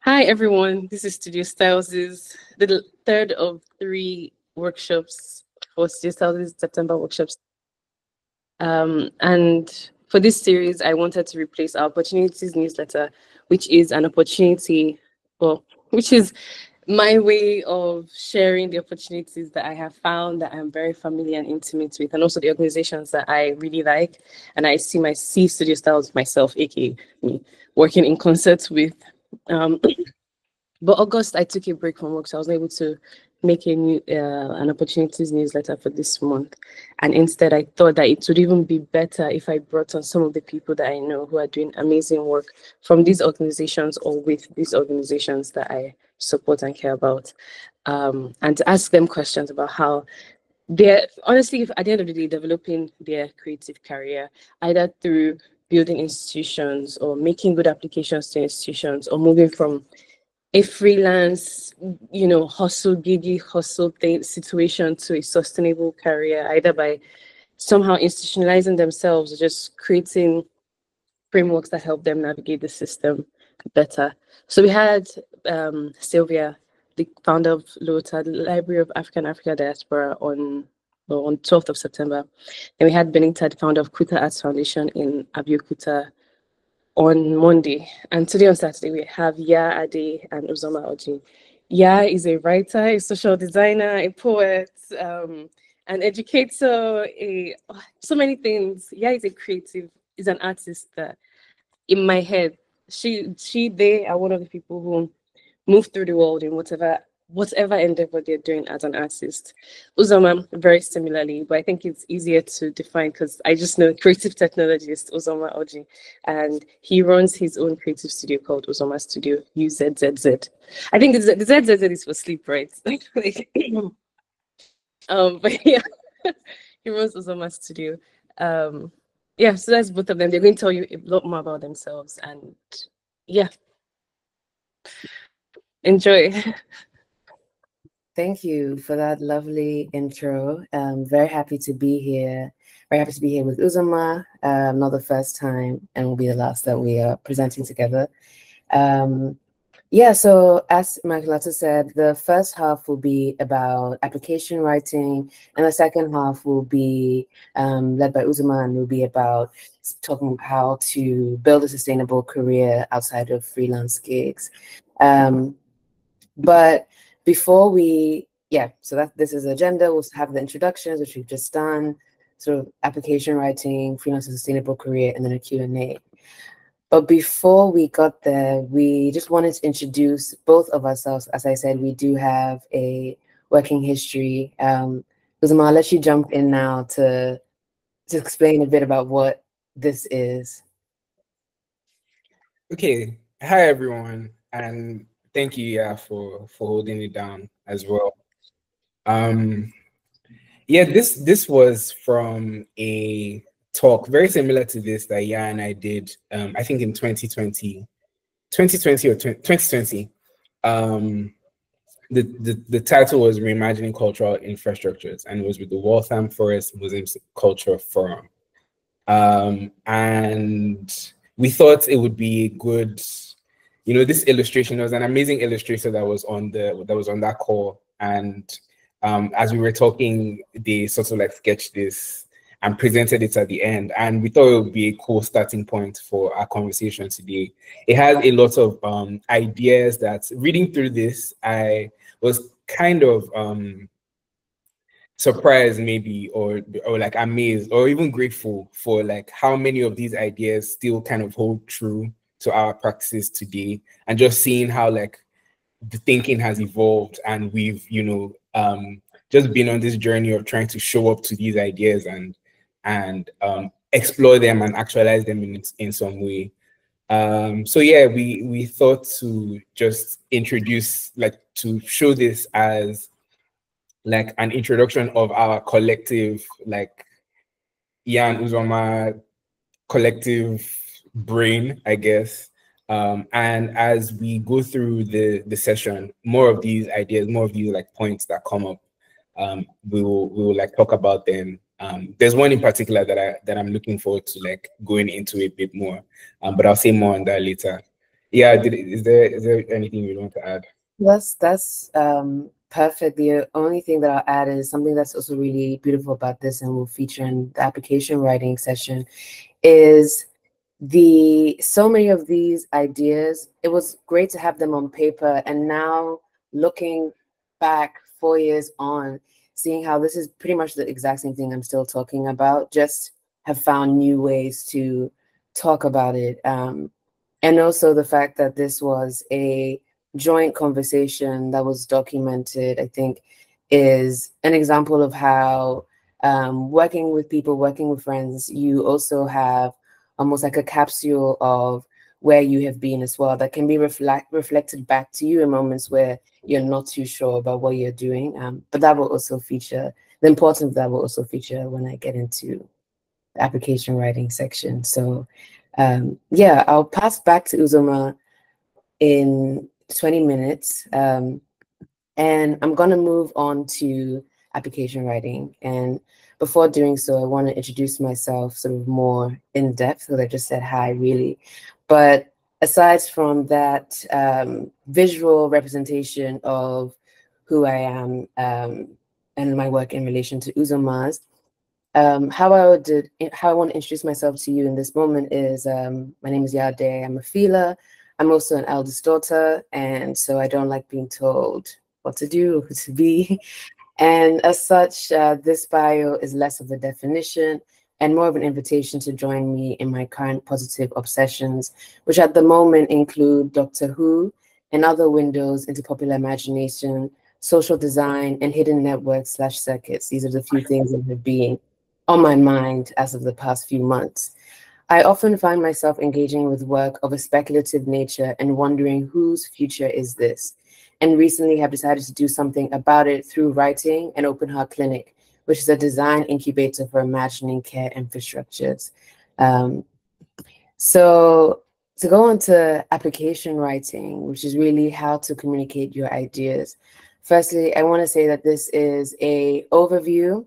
Hi, everyone. This is Studio Styles. The third of three workshops for Studio Styles September workshops. And for this series, I wanted to replace our opportunities newsletter, which is an opportunity, well, which is my way of sharing the opportunities that I have found that I'm very familiar and intimate with, and also the organizations that I really like. And I see Studio Styles myself, aka me, working in concert with. Um, But August, I took a break from work, so I was not able to make an opportunities newsletter for this month. And instead, I thought that it would even be better if I brought on some of the people that I know who are doing amazing work from these organizations or with these organizations that I support and care about, and to ask them questions about how they're honestly, at the end of the day, developing their creative career, either through building institutions or making good applications to institutions or moving from a freelance, hustle thing situation to a sustainable career, either by somehow institutionalizing themselves or just creating frameworks that help them navigate the system better. So we had Sylvia, the founder of LOTA, the Library of Africa Diaspora, on 12th of September. And we had Benita, the founder of Kuta Arts Foundation in Abeokuta, on Monday. And today on Saturday, we have Yaa, Addae, and Uzoma Orji. Yaa is a writer, a social designer, a poet, an educator, so many things. Yaa is a creative, is an artist that in my head, they are one of the people who move through the world in whatever endeavor they're doing as an artist. Uzoma, very similarly, but I think it's easier to define because I just know creative technologist Uzoma Orji, and he runs his own creative studio called Uzoma Studio, UZZZ. I think the ZZZ is for sleep, right? But yeah, he runs Uzoma Studio. Um, yeah, so that's both of them. They're going to tell you a lot more about themselves, and yeah, enjoy. Thank you for that lovely intro. Very happy to be here. Very happy to be here with Uzoma. Not the first time, and will be the last that we are presenting together. Yeah, so as Immaculata said, the first half will be about application writing, and the second half will be led by Uzoma, and will be about talking about how to build a sustainable career outside of freelance gigs. But before so this is the agenda. We'll have the introductions, which we've just done, sort of application writing, freelance and sustainable career, and then a Q&A. But before we got there, we just wanted to introduce both of ourselves. As I said, we do have a working history. Uzoma, I'll let you jump in now to explain a bit about what this is. Okay. Hi, everyone. And thank you, Yaa, for holding it down as well. Yeah, this was from a talk very similar to this that Yaa and I did, I think in 2020 or 2020. The title was Reimagining Cultural Infrastructures, and it was with the Waltham Forest Muslim Culture Forum. And we thought it would be a good, this illustration. There was an amazing illustrator that was on that call, and as we were talking, they sort of like sketched this and presented it at the end, and we thought it would be a cool starting point for our conversation today. It has a lot of ideas that, reading through this, I was kind of surprised maybe, or like amazed, or even grateful for like how many of these ideas still kind of hold true to our practices today, and just seeing how like the thinking has evolved, and we've just been on this journey of trying to show up to these ideas and explore them and actualize them in some way. So yeah, we thought to just introduce, like, to show this as like an introduction of our collective, like Yaa and Uzoma collective brain, I guess. And as we go through the session, more of these ideas, more of these like points that come up, we will like talk about them. There's one in particular that I'm looking forward to like going into a bit more, but I'll say more on that later. Yeah, is there anything you want to add? That's perfect. The only thing that I'll add is something that's also really beautiful about this and will feature in the application writing session is so many of these ideas. It was great to have them on paper, and now looking back 4 years on, seeing how this is pretty much the exact same thing I'm still talking about, just have found new ways to talk about it. And also the fact that this was a joint conversation that was documented, I think, is an example of how working with people, working with friends, you also have almost like a capsule of where you have been as well that can be reflected back to you in moments where you're not too sure about what you're doing. But that will also feature, the importance of that will also feature when I get into the application writing section. So yeah, I'll pass back to Uzoma in 20 minutes. And I'm going to move on to application writing. And before doing so, I want to introduce myself sort of more in depth, because I just said hi, really. But aside from that visual representation of who I am and my work in relation to Uzoma's, how I want to introduce myself to you in this moment is my name is Addae. I'm a feeler. I'm also an eldest daughter, and so I don't like being told what to do, who to be. And as such, this bio is less of a definition and more of an invitation to join me in my current positive obsessions, which at the moment include Doctor Who and other windows into popular imagination, social design, and hidden networks/circuits. These are the few things that have been on my mind as of the past few months. I often find myself engaging with work of a speculative nature and wondering whose future is this? And recently have decided to do something about it through writing an open heart clinic, which is a design incubator for imagining care infrastructures. So to go on to application writing, which is really how to communicate your ideas. Firstly, I want to say that this is an overview.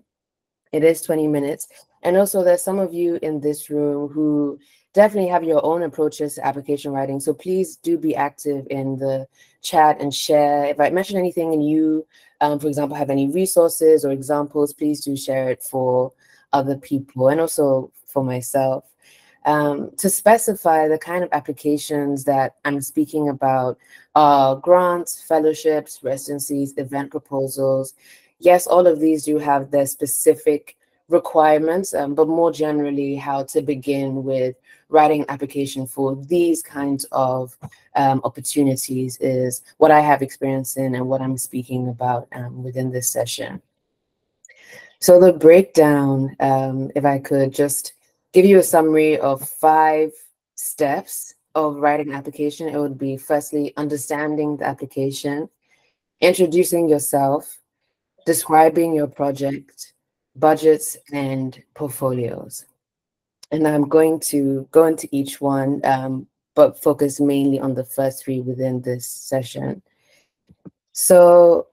It is 20 minutes. And also there's some of you in this room who definitely have your own approaches to application writing. So please do be active in the chat and share. If I mention anything and you, for example, have any resources or examples, please do share it for other people and also for myself. To specify the kind of applications that I'm speaking about are grants, fellowships, residencies, event proposals. Yes, all of these do have their specific requirements, but more generally, how to begin with writing an application for these kinds of opportunities is what I have experience in and what I'm speaking about within this session. So the breakdown, if I could just give you a summary of 5 steps of writing an application, it would be firstly, understanding the application, introducing yourself, describing your project, budgets, and portfolios. And I'm going to go into each one, but focus mainly on the first 3 within this session. So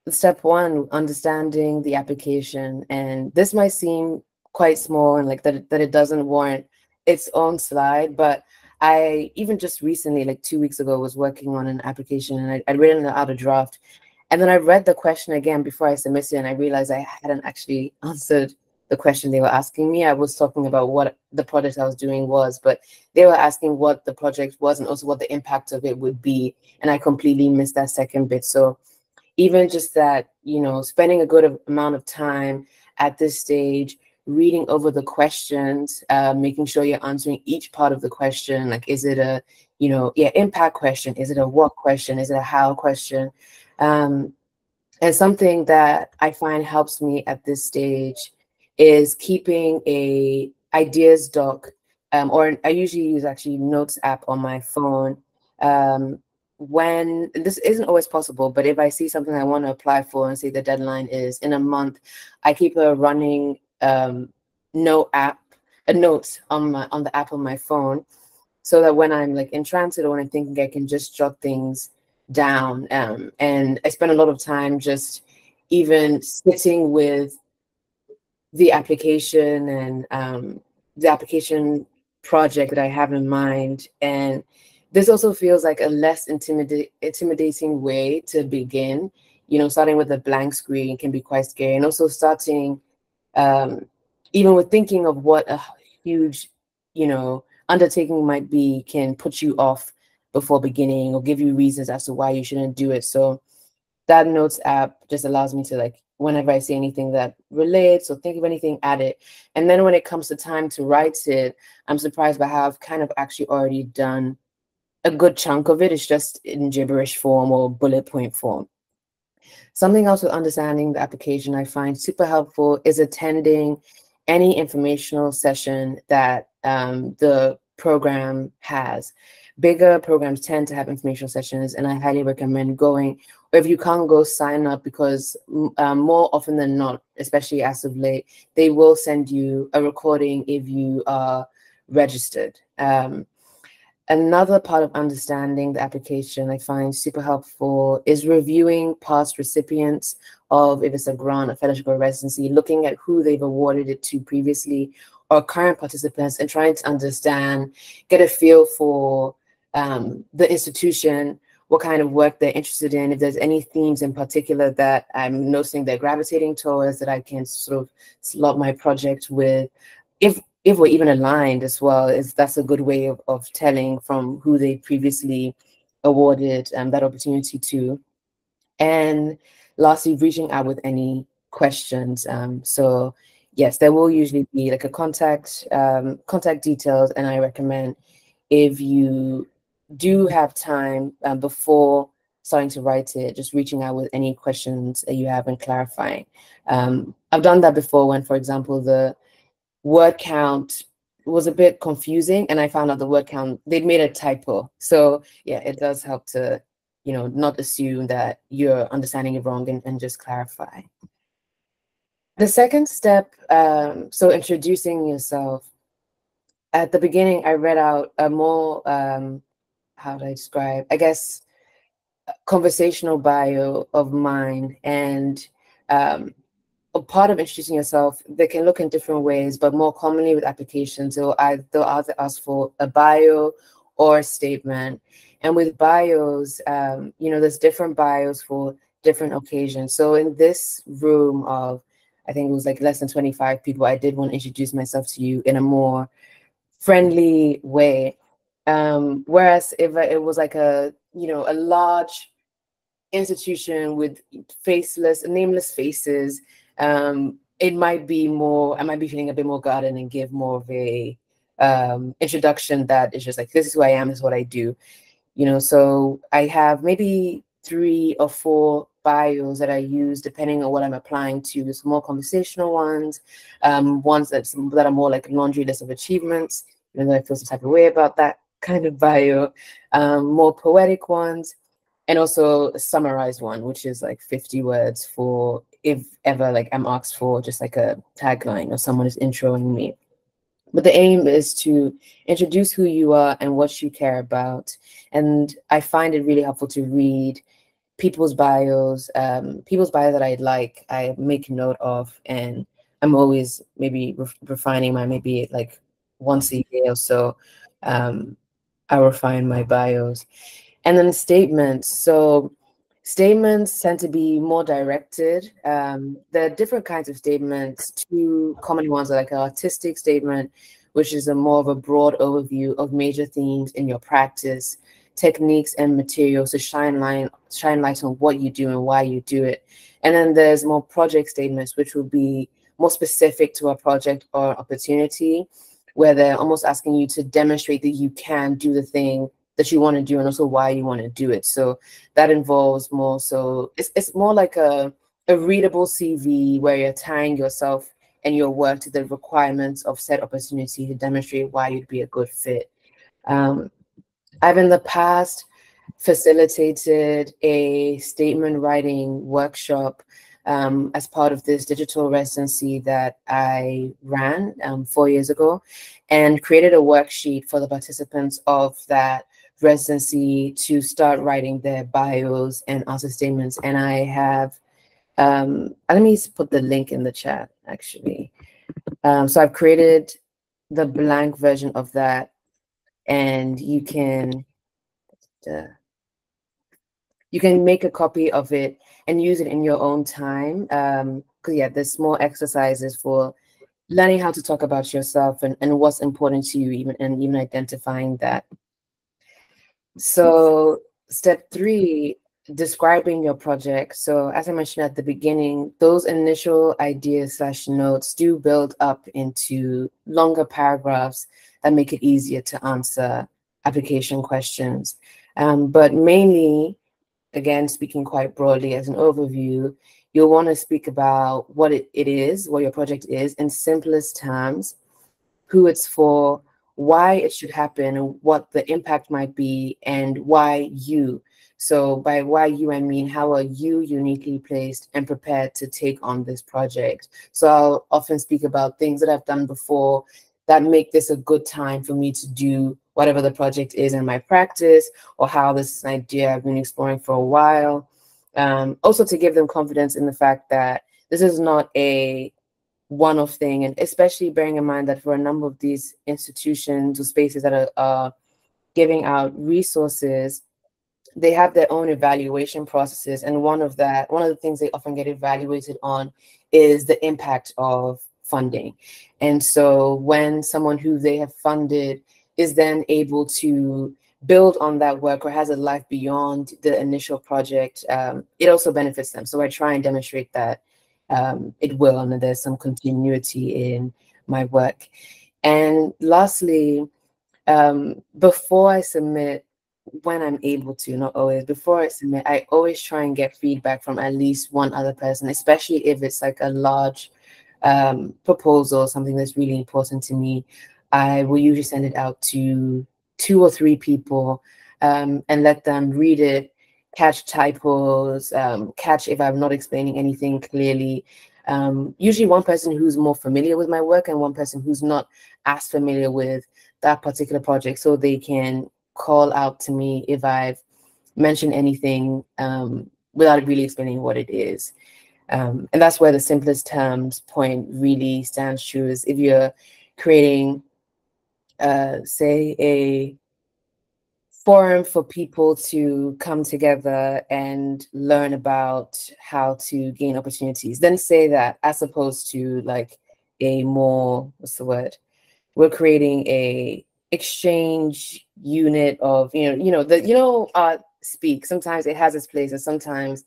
step 1, understanding the application. And this might seem quite small and like that it doesn't warrant its own slide, but I even just recently, like 2 weeks ago, was working on an application and I'd written out a draft. And then I read the question again before I submitted it, and I realized I hadn't actually answered the question they were asking me. I was talking about what the project I was doing was, but they were asking what the project was and also what the impact of it would be. And I completely missed that second bit. So even just that, you know, spending a good amount of time at this stage, reading over the questions, making sure you're answering each part of the question. Like, is it a, you know, impact question? Is it a what question? Is it a how question? And something that I find helps me at this stage is keeping a ideas doc, or I usually use actually notes app on my phone. When this isn't always possible, but if I see something I want to apply for and say the deadline is in a month, I keep a running notes on the app on my phone, so that when I'm like in transit or when I'm thinking, I can just jot things down. And I spend a lot of time just even sitting with the application and the application project that I have in mind, and This also feels like a less intimidating way to begin. You know, starting with a blank screen can be quite scary, and also starting even with thinking of what a huge, you know, undertaking might be can put you off before beginning or give you reasons as to why you shouldn't do it. So that notes app just allows me to, like, whenever I see anything that relates or think of anything, add it. And then when it comes to time to write it, I'm surprised by how I've kind of actually already done a good chunk of it. It's just in gibberish form or bullet point form. Something else with understanding the application I find super helpful is attending any informational session that the program has. Bigger programs tend to have informational sessions, and I highly recommend going. Or if you can't go, sign up, because more often than not, especially as of late, they will send you a recording if you are registered. Another part of understanding the application I find super helpful is reviewing past recipients of, if it's a grant, a fellowship, or residency, looking at who they've awarded it to previously, or current participants, and trying to understand, get a feel for the institution, what kind of work they're interested in, if there's any themes in particular that I'm noticing they're gravitating towards that I can sort of slot my project with. If we're even aligned as well, that's a good way of telling from who they previously awarded that opportunity to. And lastly, reaching out with any questions. So yes, there will usually be like a contact details, and I recommend, if you do have time before starting to write it, just reaching out with any questions that you have and clarifying. I've done that before when, for example, the word count was a bit confusing, and I found out the word count, they'd made a typo. So yeah, it does help to, you know, not assume that you're understanding it wrong, and just clarify. The second step, so introducing yourself. At the beginning, I read out a more, how do I describe, I guess, conversational bio of mine, and a part of introducing yourself, they can look in different ways, but more commonly with applications, they'll either ask for a bio or a statement. And with bios, you know, there's different bios for different occasions. So in this room of, I think it was like less than 25 people, I did want to introduce myself to you in a more friendly way. Whereas if it was like a, you know, a large institution with nameless faces, it might be more, I might be feeling a bit more guarded and give more of a introduction that is just like, this is who I am, this is what I do, you know. So I have maybe 3 or 4 bios that I use depending on what I'm applying to. There's more conversational ones, ones that are more like a laundry list of achievements, even though I feel some type of way about that kind of bio, more poetic ones, and also a summarized one, which is like 50 words for if ever like I'm asked for just like a tagline or someone is introing me. But the aim is to introduce who you are and what you care about. And I find it really helpful to read people's bios that I like, I make note of, and I'm always maybe refining my, maybe like once a year or so, I refine my bios. And then statements. So statements tend to be more directed. There are different kinds of statements. 2 common ones are like an artistic statement, which is a more of a broad overview of major themes in your practice, techniques, and materials to shine light on what you do and why you do it. And then there's more project statements, which will be more specific to a project or opportunity, where they're almost asking you to demonstrate that you can do the thing that you want to do and also why you want to do it. So that involves more, so it's more like a readable CV where you're tying yourself and your work to the requirements of said opportunity to demonstrate why you'd be a good fit. I've in the past facilitated a statement writing workshop as part of this digital residency that I ran 4 years ago, and created a worksheet for the participants of that residency to start writing their bios and answer statements. And I have, let me put the link in the chat actually. So I've created the blank version of that, and you can You can make a copy of it and use it in your own time. Because yeah, there's small exercises for learning how to talk about yourself and what's important to you, even identifying that. So step 3, describing your project. So as I mentioned at the beginning, those initial ideas / notes do build up into longer paragraphs that make it easier to answer application questions. But mainly, again, speaking quite broadly as an overview, you'll want to speak about what it is, what your project is in simplest terms, who it's for, why it should happen, and what the impact might be, and why you. So by why you, I mean, how are you uniquely placed and prepared to take on this project? So I'll often speak about things that I've done before that make this a good time for me to do whatever the project is in my practice, or how this is an idea I've been exploring for a while. Also to give them confidence in the fact that this is not a one-off thing, and especially bearing in mind that for a number of these institutions or spaces that are giving out resources, they have their own evaluation processes, and one of the things they often get evaluated on is the impact of funding. And so when someone who they have funded is then able to build on that work or has a life beyond the initial project, it also benefits them. So I try and demonstrate that it will, and that there's some continuity in my work. And lastly, before I submit, when I'm able to, not always, before I submit, I always try and get feedback from at least one other person, especially if it's like a large proposal, something that's really important to me. I will usually send it out to 2 or 3 people and let them read it, catch typos, catch if I'm not explaining anything clearly. Usually one person who's more familiar with my work and one person who's not as familiar with that particular project, so they can call out to me if I've mentioned anything without really explaining what it is. And that's where the simplest terms point really stands true, is if you're creating, say, a forum for people to come together and learn about how to gain opportunities, then say that, as opposed to like a more, what's the word? We're creating a exchange unit of, speak. Sometimes it has its place, and sometimes,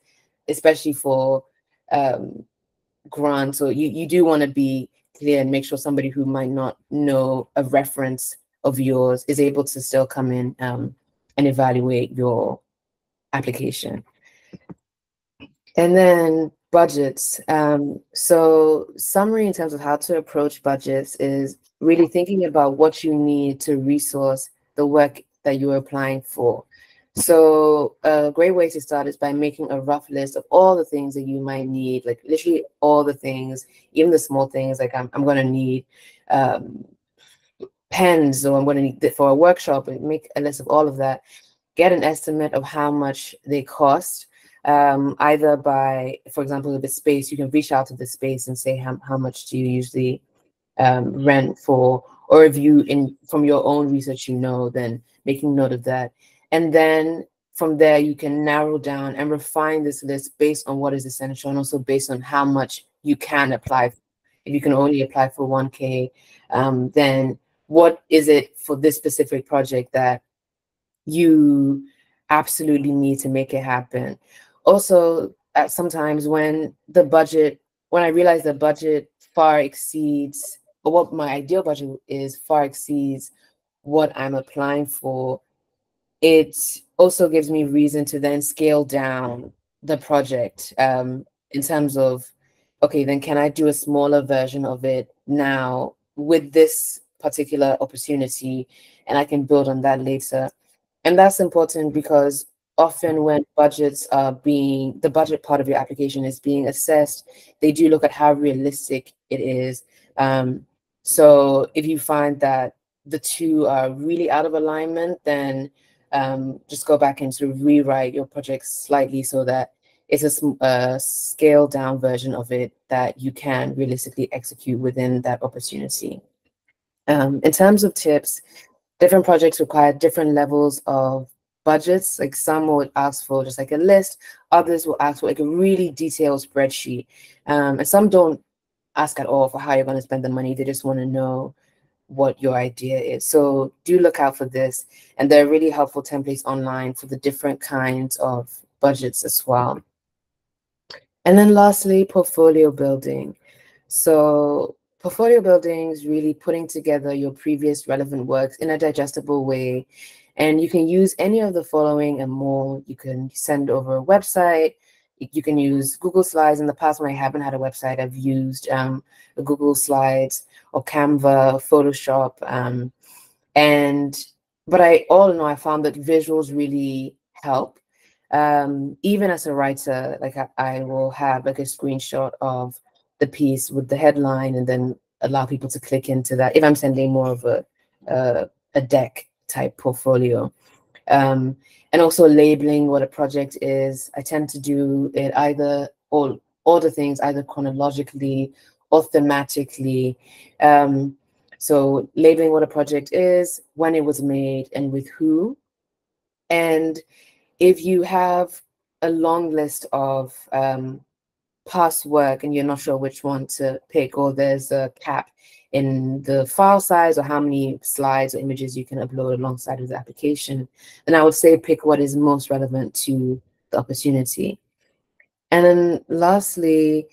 especially for grants, or you do want to be clear and make sure somebody who might not know a reference of yours is able to still come in and evaluate your application. And then budgets. So summary in terms of how to approach budgets is really thinking about what you need to resource the work that you're applying for. So a great way to start is by making a rough list of all the things that you might need, like literally all the things, even the small things, like I'm going to need pens, or I'm going to need for a workshop, and make a list of all of that. Get an estimate of how much they cost, either by, for example, if it's space, you can reach out to the space and say how much do you usually rent for, or if you, from your own research, then making note of that. And then from there, you can narrow down and refine this list based on what is essential, and also based on how much you can apply. If you can only apply for 1K, then what is it for this specific project that you absolutely need to make it happen? Also, sometimes when I realize the budget far exceeds, or what my ideal budget is far exceeds what I'm applying for, it also gives me reason to then scale down the project in terms of, okay, then can I do a smaller version of it now with this particular opportunity, and I can build on that later. And that's important because often when the budget part of your application is being assessed, they do look at how realistic it is. So if you find that the two are really out of alignment, then just go back and sort of rewrite your project slightly so that it's a scaled down version of it that you can realistically execute within that opportunity. In terms of tips, different projects require different levels of budgets. Like some would ask for just like a list, others will ask for like a really detailed spreadsheet. And some don't ask at all for how you're going to spend the money. They just want to know what your idea is. So do look out for this. And there are really helpful templates online for the different kinds of budgets as well. And then lastly, portfolio building. So portfolio building is really putting together your previous relevant works in a digestible way. And you can use any of the following and more. You can send over a website. You can use Google Slides. In the past, when I haven't had a website, I've used Google Slides or Canva, Photoshop. But all in all, I found that visuals really help. Even as a writer, like I will have like a screenshot of the piece with the headline and then allow people to click into that if I'm sending more of a deck type portfolio. And also labeling what a project is. I tend to do it either all the things either chronologically or thematically. So labeling what a project is, when it was made, and with who. And if you have a long list of past work and you're not sure which one to pick, or there's a cap in the file size or how many slides or images you can upload alongside with the application, then I would say pick what is most relevant to the opportunity. And then lastly,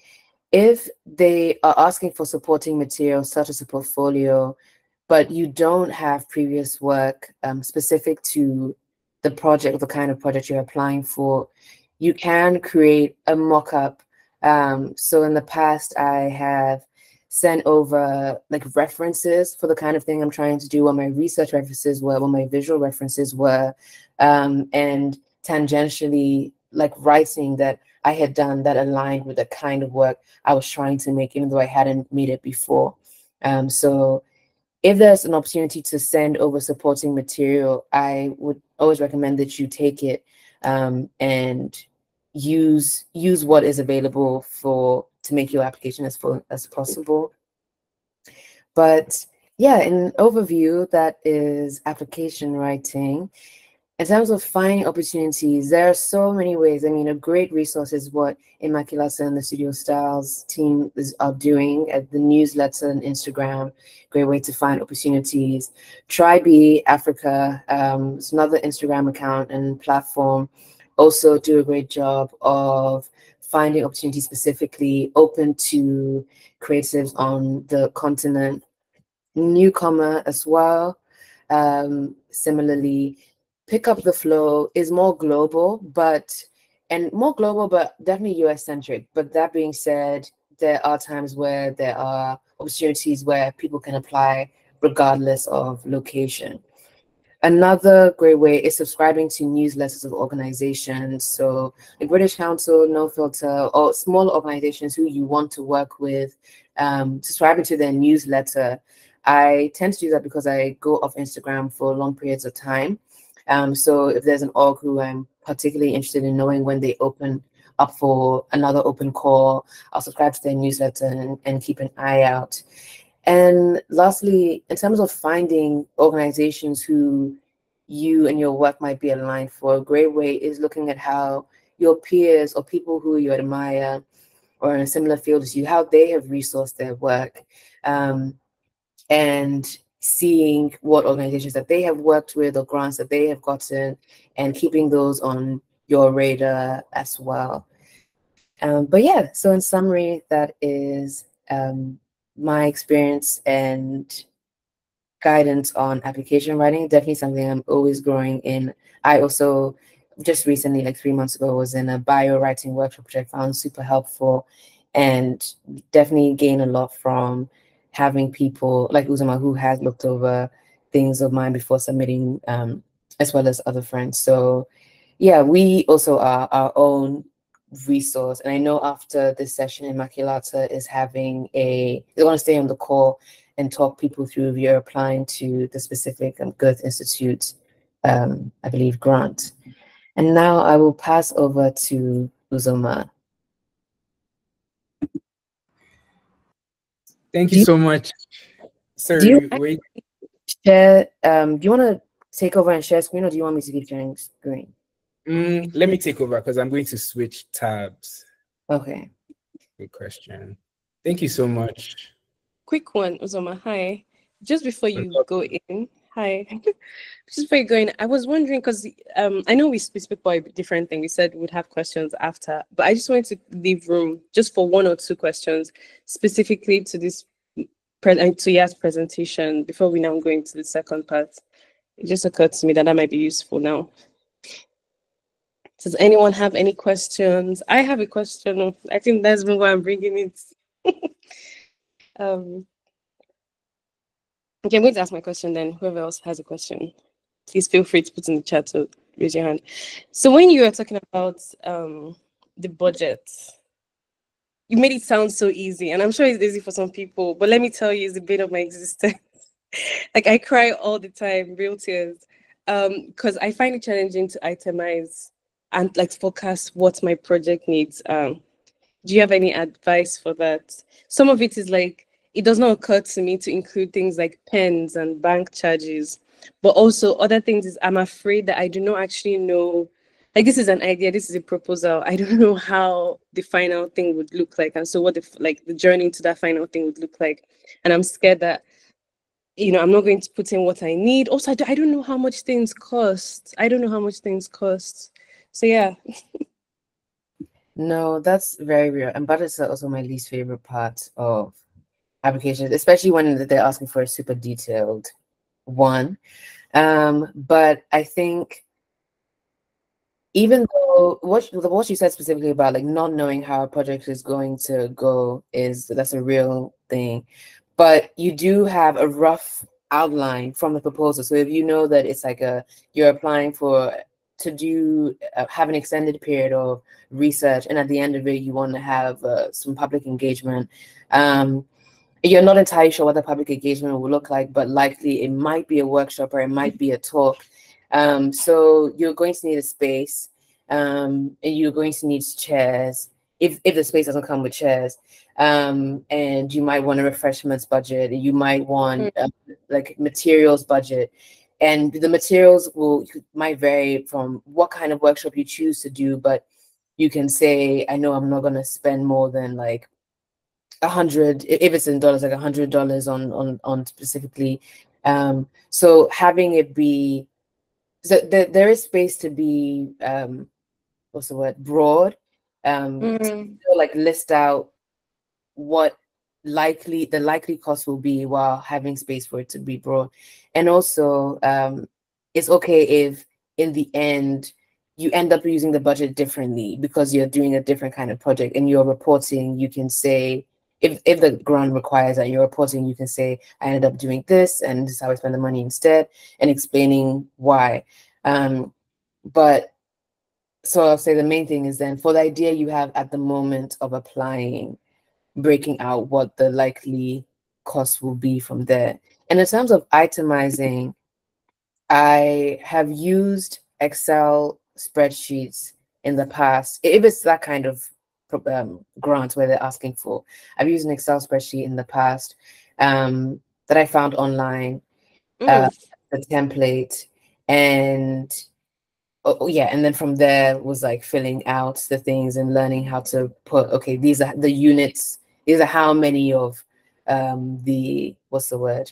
if they are asking for supporting material such as a portfolio, but you don't have previous work specific to the project, the kind of project you're applying for, you can create a mock-up. So in the past, I have sent over like references for the kind of thing I'm trying to do, what my research references were, what my visual references were, and tangentially like writing that I had done that aligned with the kind of work I was trying to make, even though I hadn't made it before. So if there's an opportunity to send over supporting material, I would always recommend that you take it and use what is available to make your application as full as possible. But yeah, in overview, that is application writing. In terms of finding opportunities, there are so many ways. I mean, a great resource is what Immaculata and the Studio Styles team are doing at the newsletter and Instagram. Great way to find opportunities. Try Africa, it's another Instagram account and platform. Also do a great job of finding opportunities specifically open to creatives on the continent. Newcomer as well. Similarly, Pick Up the Flow is more global, but definitely US centric. But that being said, there are times where there are opportunities where people can apply regardless of location. Another great way is subscribing to newsletters of organizations. So the British Council, No Filter, or smaller organizations who you want to work with, subscribing to their newsletter. I tend to do that because I go off Instagram for long periods of time. So if there's an org who I'm particularly interested in knowing when they open up for another open call, I'll subscribe to their newsletter and keep an eye out. And lastly, in terms of finding organizations who you and your work might be aligned for, a great way is looking at how your peers or people who you admire or in a similar field as you, how they have resourced their work. And seeing what organizations that they have worked with or grants that they have gotten and keeping those on your radar as well. But yeah, so in summary, that is my experience and guidance on application writing. Definitely something I'm always growing in. I also just recently, like 3 months ago, was in a bio writing workshop, which I found super helpful and definitely gain a lot from having people like Uzoma who has looked over things of mine before submitting, as well as other friends. So yeah, we also are our own resource. And I know after this session, Immaculata is having they want to stay on the call and talk people through if you're applying to the specific Goethe Institute, I believe, grant. And now I will pass over to Uzoma. Thank you so much. Sorry, wait. Share, do you want to take over and share screen, or do you want me to keep sharing screen? Let me take over because I'm going to switch tabs. Okay. Good question. Thank you so much. Quick one, Uzoma. Hi. Just before you go in, hi. Just before you go in, I was wondering because I know we speak about a different thing. We said we'd have questions after, but I just wanted to leave room just for one or two questions specifically to this to Ya's presentation before we now go into the second part. It just occurred to me that might be useful now. Does anyone have any questions? I have a question. I think that's why I'm bringing it. Okay, I'm going to ask my question then. Whoever else has a question, please feel free to put in the chat or raise your hand. So when you were talking about the budget, you made it sound so easy, and I'm sure it's easy for some people, but let me tell you, it's a bit of my existence. Like I cry all the time, real tears, because I find it challenging to itemize and like forecast what my project needs. Do you have any advice for that? Some of it is like, it does not occur to me to include things like pens and bank charges, but also other things is I'm afraid that I do not actually know, like this is an idea, this is a proposal. I don't know how the final thing would look like. And so what the journey to that final thing would look like. And I'm scared that, I'm not going to put in what I need. Also, I don't know how much things cost. I don't know how much things cost. So yeah. No, that's very real. And budgets are also my least favorite part of applications, especially when they're asking for a super detailed one. But I think even though what you said specifically about like not knowing how a project is going to go that's a real thing. But you do have a rough outline from the proposal. So if you know that it's like you're applying to have an extended period of research, and at the end of it, you want to have some public engagement. You're not entirely sure what the public engagement will look like, but likely it might be a workshop or it might be a talk. So you're going to need a space, and you're going to need chairs if the space doesn't come with chairs. And you might want a refreshments budget. You might want like materials budget. And the materials might vary from what kind of workshop you choose to do, but you can say, I know I'm not going to spend more than like $100, if it's in dollars, like $100 on specifically. So having it be, so there is space to be, what's the word, broad, to like list out what the likely cost will be while having space for it to be broad. And also, it's okay if in the end you end up using the budget differently because you're doing a different kind of project and you're reporting. You can say, if the grant requires that you're reporting, you can say, I ended up doing this and this is how I spend the money instead, and explaining why. But so I'll say the main thing is then for the idea you have at the moment of applying, breaking out what the likely cost will be from there. And in terms of itemizing, I have used Excel spreadsheets in the past. If it's that kind of grant where they're asking for, I've used an Excel spreadsheet in the past that I found online, the template, and yeah, and then from there was like filling out the things and learning how to put, okay, these are the units, these are how many of what's the word?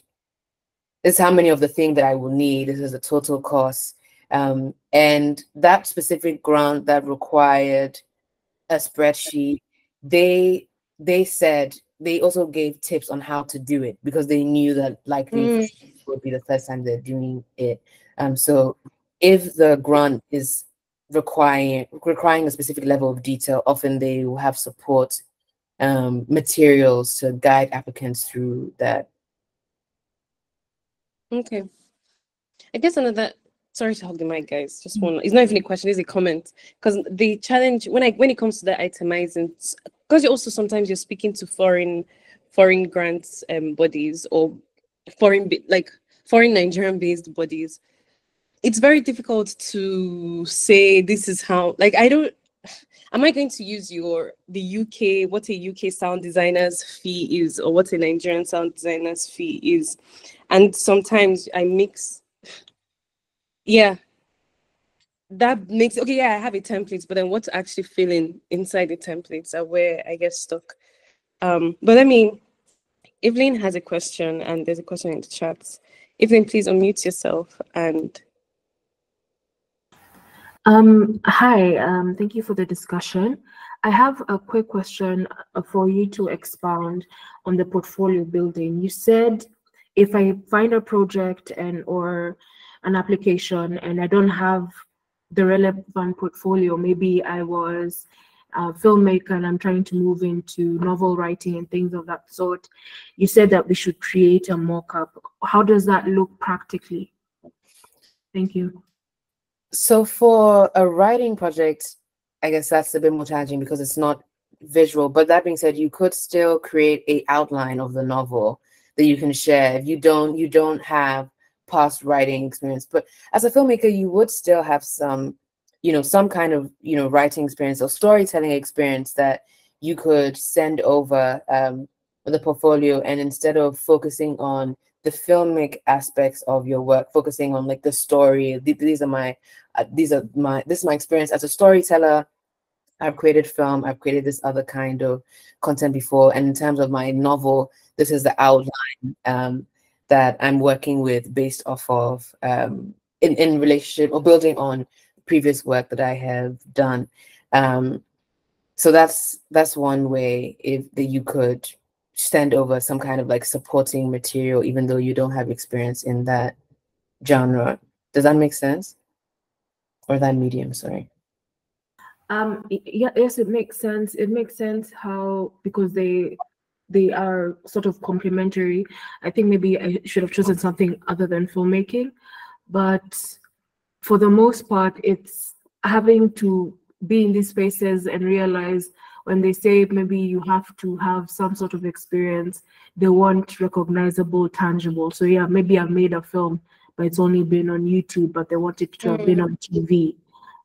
This is how many of the thing that I will need. This is the total cost. And that specific grant that required a spreadsheet, they said, they also gave tips on how to do it because they knew that likely would be the first time they're doing it. So if the grant is requiring a specific level of detail, often they will have support materials to guide applicants through that. Okay. I guess another, sorry to hog the mic, guys. Just one, it's not even a question, it's a comment. Because the challenge when it comes to the itemizing, because sometimes you're speaking to foreign grants bodies or foreign Nigerian based bodies, it's very difficult to say this is how, like, am I going to use the UK, what a UK sound designer's fee is, or what a Nigerian sound designer's fee is? And sometimes I mix yeah, that makes okay. Yeah, I have a template, but then what's actually filling inside the templates are where I get stuck. But I mean, Evelyn has a question, and there's a question in the chat. Evelyn, please unmute yourself and Hi, thank you for the discussion. I have a quick question for you to expound on the portfolio building. You said if I find a project and or an application and I don't have the relevant portfolio, maybe I was a filmmaker and I'm trying to move into novel writing and things of that sort. You said that we should create a mock-up. How does that look practically? Thank you. So for a writing project, I guess that's a bit more challenging because it's not visual. But that being said, you could still create an outline of the novel that you can share if you don't have past writing experience. But as a filmmaker, you would still have some, some kind of, writing experience or storytelling experience that you could send over the portfolio. And instead of focusing on the filmic aspects of your work, focusing on like the story, this is my experience as a storyteller. I've created film, I've created this other kind of content before, and in terms of my novel, this is the outline that I'm working with based off of in relationship or building on previous work that I have done. So that's one way that you could send over some kind of like supporting material, even though you don't have experience in that genre. Does that make sense? Or that medium, sorry. Yes, it makes sense. It makes sense how, because they are sort of complementary. I think maybe I should have chosen something other than filmmaking, but for the most part, it's having to be in these spaces and realize when they say maybe you have to have some sort of experience, they want recognizable, tangible. So yeah, maybe I've made a film, but it's only been on YouTube, but they want it to have been on TV.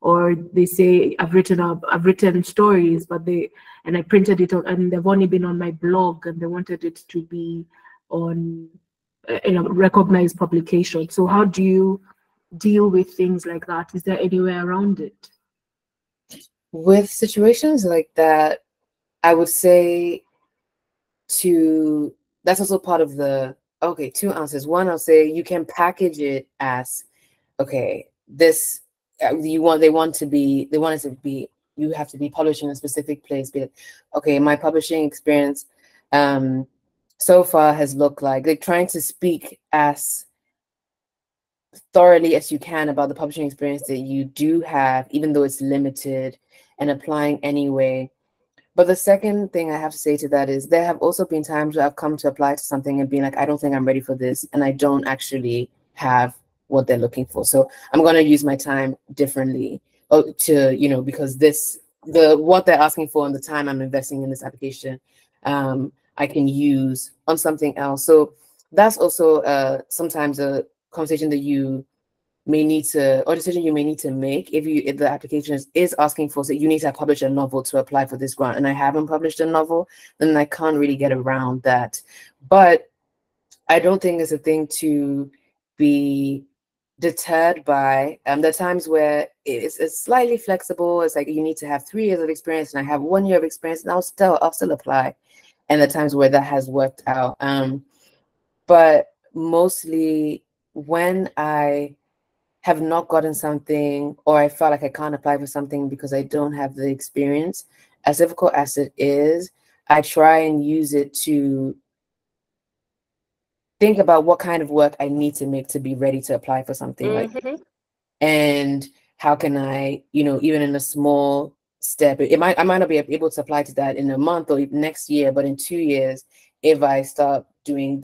Or they say I've written stories, but I printed it on, and they've only been on my blog, and they wanted it to be on in a recognized publication. So how do you deal with things like that? Is there any way around it? With situations like that, I would say that's also part of okay, two answers. One, I'll say you can package it as, okay, this you have to be published in a specific place. Be like, okay, my publishing experience so far has looked like trying to speak as thoroughly as you can about the publishing experience that you do have, even though it's limited, and applying anyway. But the second thing I have to say to that is there have also been times where I've come to apply to something and being like, I don't think I'm ready for this, and I don't actually have what they're looking for. So I'm going to use my time differently to, because what they're asking for and the time I'm investing in this application, I can use on something else. So that's also sometimes a conversation that you may need to, or decision you may need to make if the application is asking for, so you need to publish a novel to apply for this grant, and I haven't published a novel, then I can't really get around that. But I don't think it's a thing to be deterred by. There are times where it's slightly flexible. It's like you need to have 3 years of experience, and I have 1 year of experience, and I'll still apply. And the times where that has worked out. But mostly when I have not gotten something, or I felt like I can't apply for something because I don't have the experience, as difficult as it is, I try and use it to think about what kind of work I need to make to be ready to apply for something like this. And how can I, even in a small step, I might not be able to apply to that in a month or even next year, but in 2 years, if I start working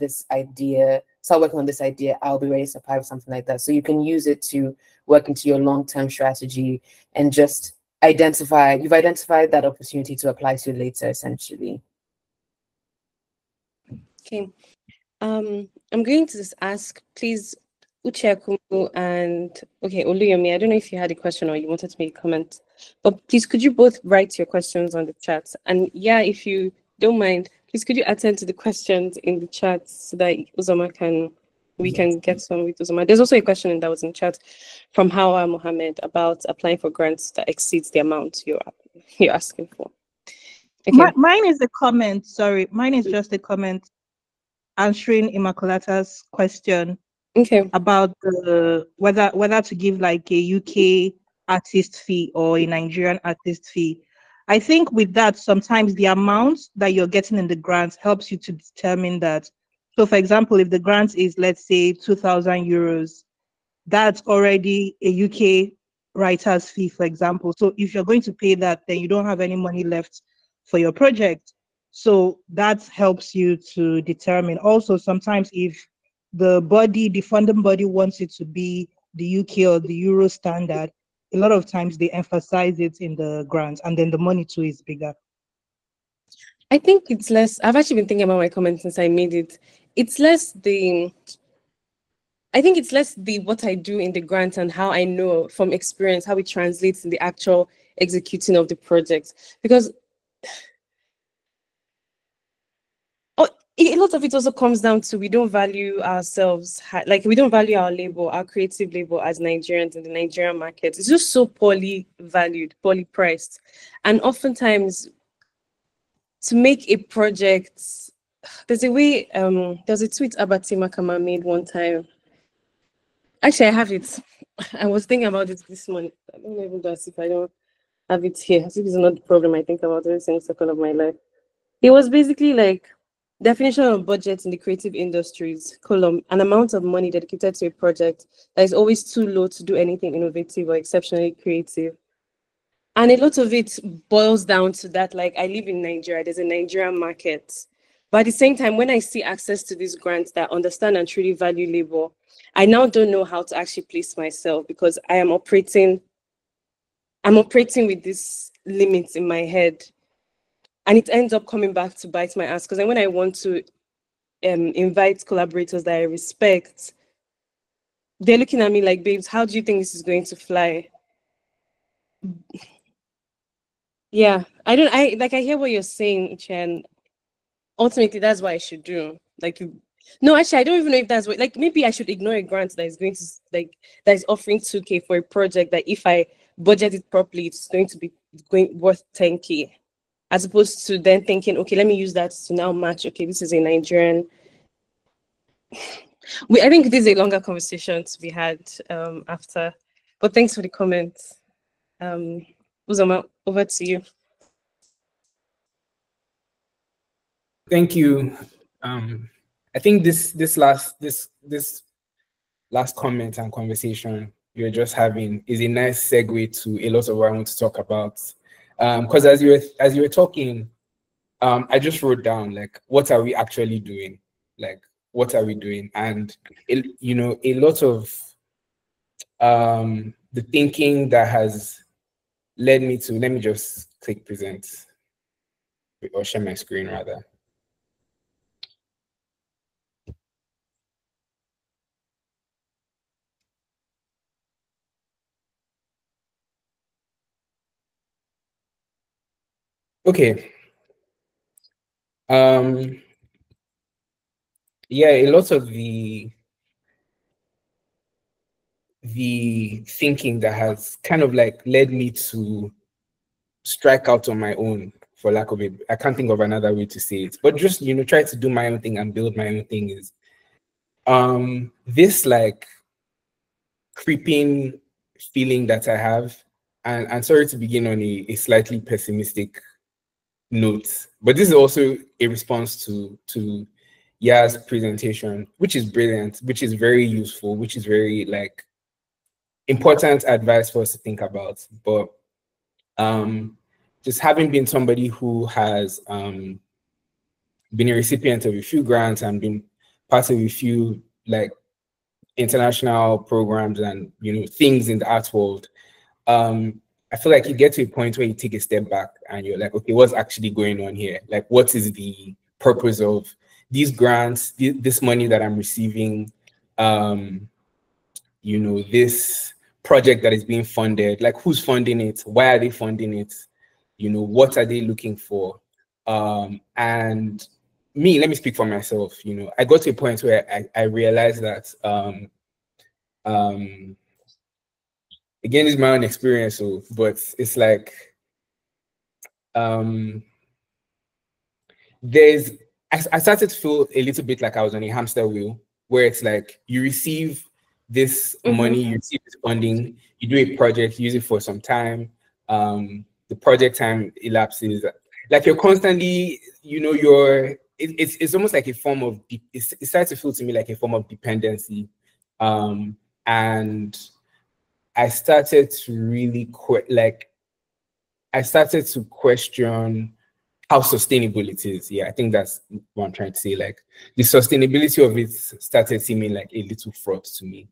on this idea, I'll be ready to apply for something like that. So you can use it to work into your long-term strategy and just you've identified that opportunity to apply to later, essentially. okay. I'm going to just ask, please, Uche Akumu and Oluyomi, I don't know if you had a question or you wanted to make a comment, but please could you both write your questions on the chat? And yeah, if you don't mind, please could you attend to the questions in the chat so that Uzoma can we can get some with Uzoma. There's also a question that was in chat from Hawa Mohammed about applying for grants that exceeds the amount you're asking for. Okay. Mine is a comment. Sorry, mine is just a comment answering Immaculata's question. Okay. About the whether to give like a UK artist fee or a Nigerian artist fee. I think with that, sometimes the amount that you're getting in the grant helps you to determine that. So for example, if the grant is, let's say, 2,000 euros, that's already a UK writer's fee, for example. So if you're going to pay that, then you don't have any money left for your project. So that helps you to determine. Also, sometimes if the funding body wants it to be the UK or the Euro standard, a lot of times they emphasize it in the grant, and then the money too is bigger. I think it's less, I've actually been thinking about my comment since I made it. It's less what I do in the grant and how I know from experience how it translates in the actual executing of the project. Because a lot of it also comes down to we don't value ourselves, like we don't value our labor, our creative labor as Nigerians in the Nigerian market. It's just so poorly valued, poorly priced. And oftentimes to make a project, there's a way, there's a tweet Abati Makama made one time. Actually, I have it. I was thinking about it this morning. I don't even know as if I don't have it here. As if it's not the problem I think about every single second of my life. It was basically like, definition of budget in the creative industries, column, an amount of money dedicated to a project that is always too low to do anything innovative or exceptionally creative. And a lot of it boils down to that, like I live in Nigeria, there's a Nigerian market. But at the same time, when I see access to these grants that understand and truly value labor, I now don't know how to actually place myself because I'm operating with these limits in my head. And it ends up coming back to bite my ass because then when I want to invite collaborators that I respect, they're looking at me like, babes, how do you think this is going to fly? Yeah, I hear what you're saying, Chen. Ultimately, that's what I should do. No, actually, I don't even know if that's what, like, maybe I should ignore a grant that is going to, that is offering 2K for a project that if I budget it properly, it's going to be worth 10K. As opposed to then thinking, okay, let me use that to now match, okay, this is a Nigerian. I think this is a longer conversation to be had after, but thanks for the comments. Uzoma, over to you. Thank you. I think this last comment and conversation you're just having is a nice segue to a lot of what I want to talk about. Because as you were talking, I just wrote down like, what are we actually doing? Like, what are we doing? And a lot of the thinking that has led me to, let me just click present or share my screen rather. Okay. Yeah, a lot of the thinking that has kind of like led me to strike out on my own, for lack of it. I can't think of another way to say it, but just, try to do my own thing and build my own thing is this like creeping feeling that I have, and sorry to begin on a slightly pessimistic note, but this is also a response to Yaa's presentation, which is brilliant, which is very useful, which is very like important advice for us to think about. But just having been somebody who has been a recipient of a few grants and been part of a few like international programs and things in the art world, I feel like you get to a point where you take a step back and you're like, okay, what's actually going on here? Like, what is the purpose of these grants, this money that I'm receiving, this project that is being funded? Like, who's funding it? Why are they funding it? What are they looking for? And let me speak for myself. I got to a point where I realized that again, it's my own experience, but it's like I started to feel a little bit like I was on a hamster wheel, where it's like you receive this money, you receive this funding, you do a project, use it for some time, the project time elapses, like you're constantly, it's almost like a form of, it starts to feel to me like a form of dependency, and I started to really I started to question how sustainable it is. Yeah, I think that's what I'm trying to say. Like the sustainability of it started seeming like a little fraught to me.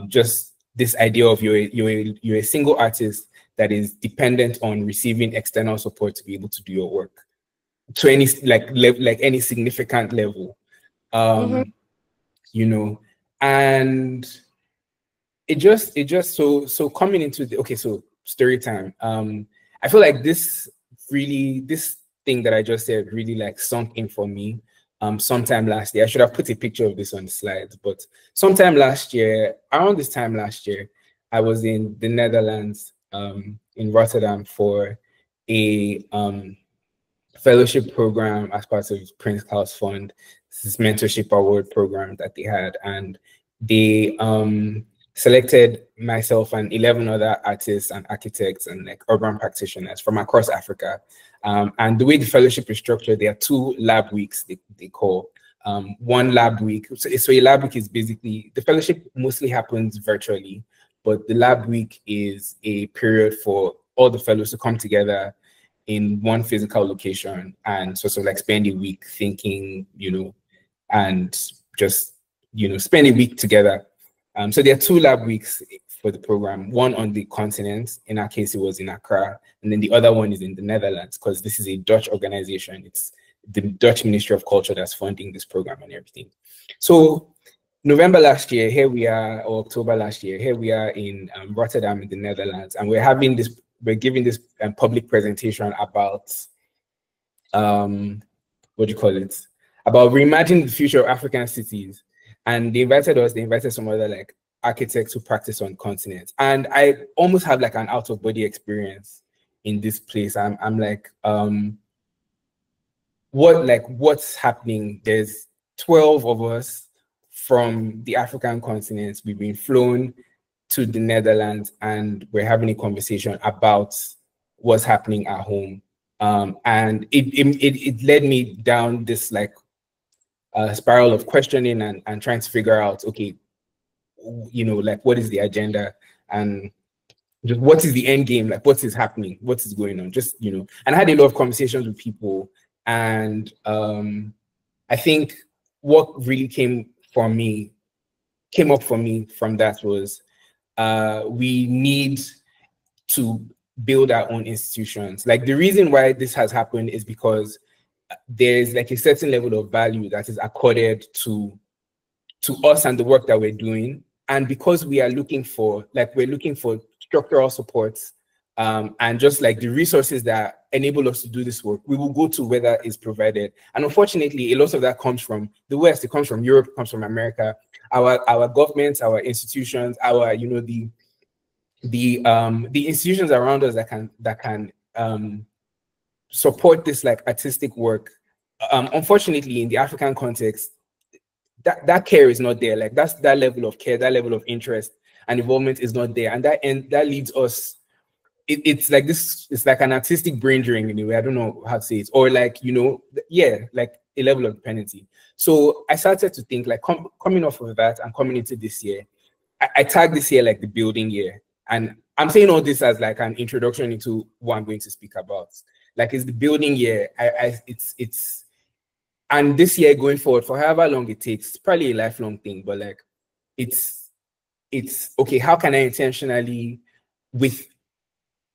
Just this idea of you're a single artist that is dependent on receiving external support to be able to do your work to any like any significant level. And it just so coming into so story time. I feel like this thing that I just said really like sunk in for me sometime last year. I should have put a picture of this on the slides, but sometime last year, around this time last year, I was in the Netherlands, in Rotterdam for a fellowship program as part of Prince Klaus Fund. This mentorship award program that they had, and they selected myself and 11 other artists and architects and like urban practitioners from across Africa. And the way the fellowship is structured, there are 2 lab weeks they call. One lab week, so a lab week is basically, the fellowship mostly happens virtually, but the lab week is a period for all the fellows to come together in one physical location and sort of like spend a week thinking, and just, spend a week together. So there are 2 lab weeks for the program, one on the continent, in our case it was in Accra, and then the other one is in the Netherlands, because this is a Dutch organization. It's the Dutch Ministry of Culture that's funding this program and everything. So November last year, here we are, or October last year, here we are in Rotterdam in the Netherlands, and we're giving this public presentation about, what do you call it? About reimagining the future of African cities. And they invited some other like architects who practice on continents. And I almost have like an out of body experience in this place. I'm like, what's happening? There's 12 of us from the African continent. We've been flown to the Netherlands and we're having a conversation about what's happening at home. And it led me down this like spiral of questioning and trying to figure out, okay, like what is the agenda and just what is the end game, like what is happening, what is going on, just, and I had a lot of conversations with people, and I think what really came up for me from that was we need to build our own institutions. Like the reason why this has happened is because there's like a certain level of value that is accorded to us and the work that we're doing. And because we're looking for structural supports and just like the resources that enable us to do this work, we will go to where that is provided. And unfortunately, a lot of that comes from the West, it comes from Europe, it comes from America, our governments, our institutions, our, the institutions around us that can support this like artistic work. Unfortunately, in the African context, that care is not there. Like that level of care, that level of interest and involvement is not there, and that leads us. It's like this. It's like an artistic brain drain in a way. I don't know how to say it, or like like a level of dependency. So I started to think like coming off of that and coming into this year, I tagged this year like the building year, and I'm saying all this as like an introduction into what I'm going to speak about. Like it's the building year. It's and this year going forward for however long it takes, it's probably a lifelong thing, but like it's okay, how can I intentionally, with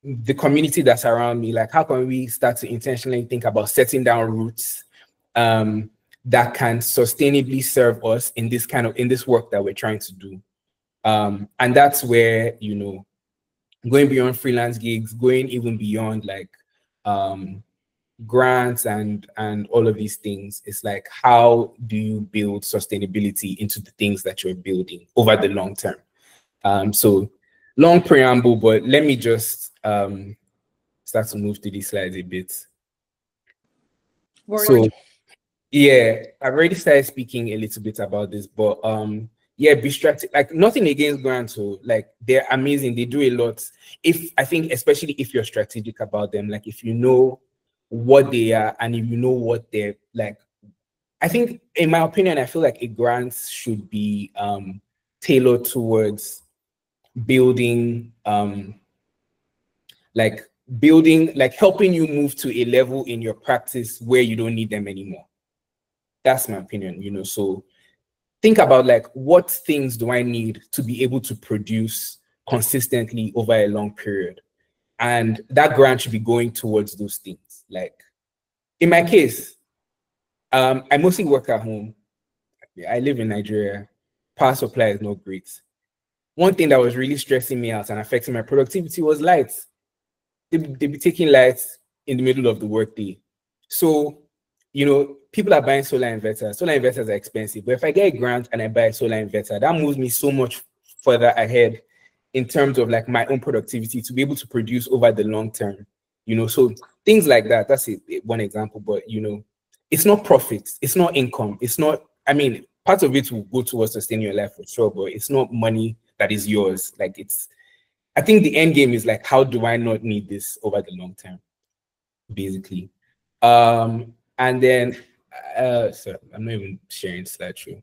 the community that's around me, like how can we start to intentionally think about setting down roots that can sustainably serve us in this work that we're trying to do. And that's where, going beyond freelance gigs, going even beyond like grants and all of these things, it's like, how do you build sustainability into the things that you're building over the long term? So long preamble, but let me just start to move through these slides a bit. So yeah, I've already started speaking a little bit about this, but yeah, be strategic. Like, nothing against grants, so like, they're amazing, they do a lot. I think especially if you're strategic about them, like if you know what they are and if you know what they're like, I think, in my opinion, I feel like a grant should be tailored towards building like helping you move to a level in your practice where you don't need them anymore. That's my opinion, you know. So think about like, what things do I need to be able to produce consistently over a long period? And that grant should be going towards those things. Like in my case, I mostly work at home. I live in Nigeria. Power supply is not great. One thing that was really stressing me out and affecting my productivity was lights. They be taking lights in the middle of the workday. So, you know, people are buying solar inverters. Solar inverters are expensive, but if I get a grant and I buy a solar inverter, that moves me so much further ahead in terms of like my own productivity to be able to produce over the long term, you know. So things like that, that's one example. But, you know, it's not profit, it's not income, it's not, I mean, part of it will go towards sustaining your life for sure, but it's not money that is yours. Like, it's, I think the end game is like, how do I not need this over the long term, basically. And then sorry, I'm not even sharing slideshow.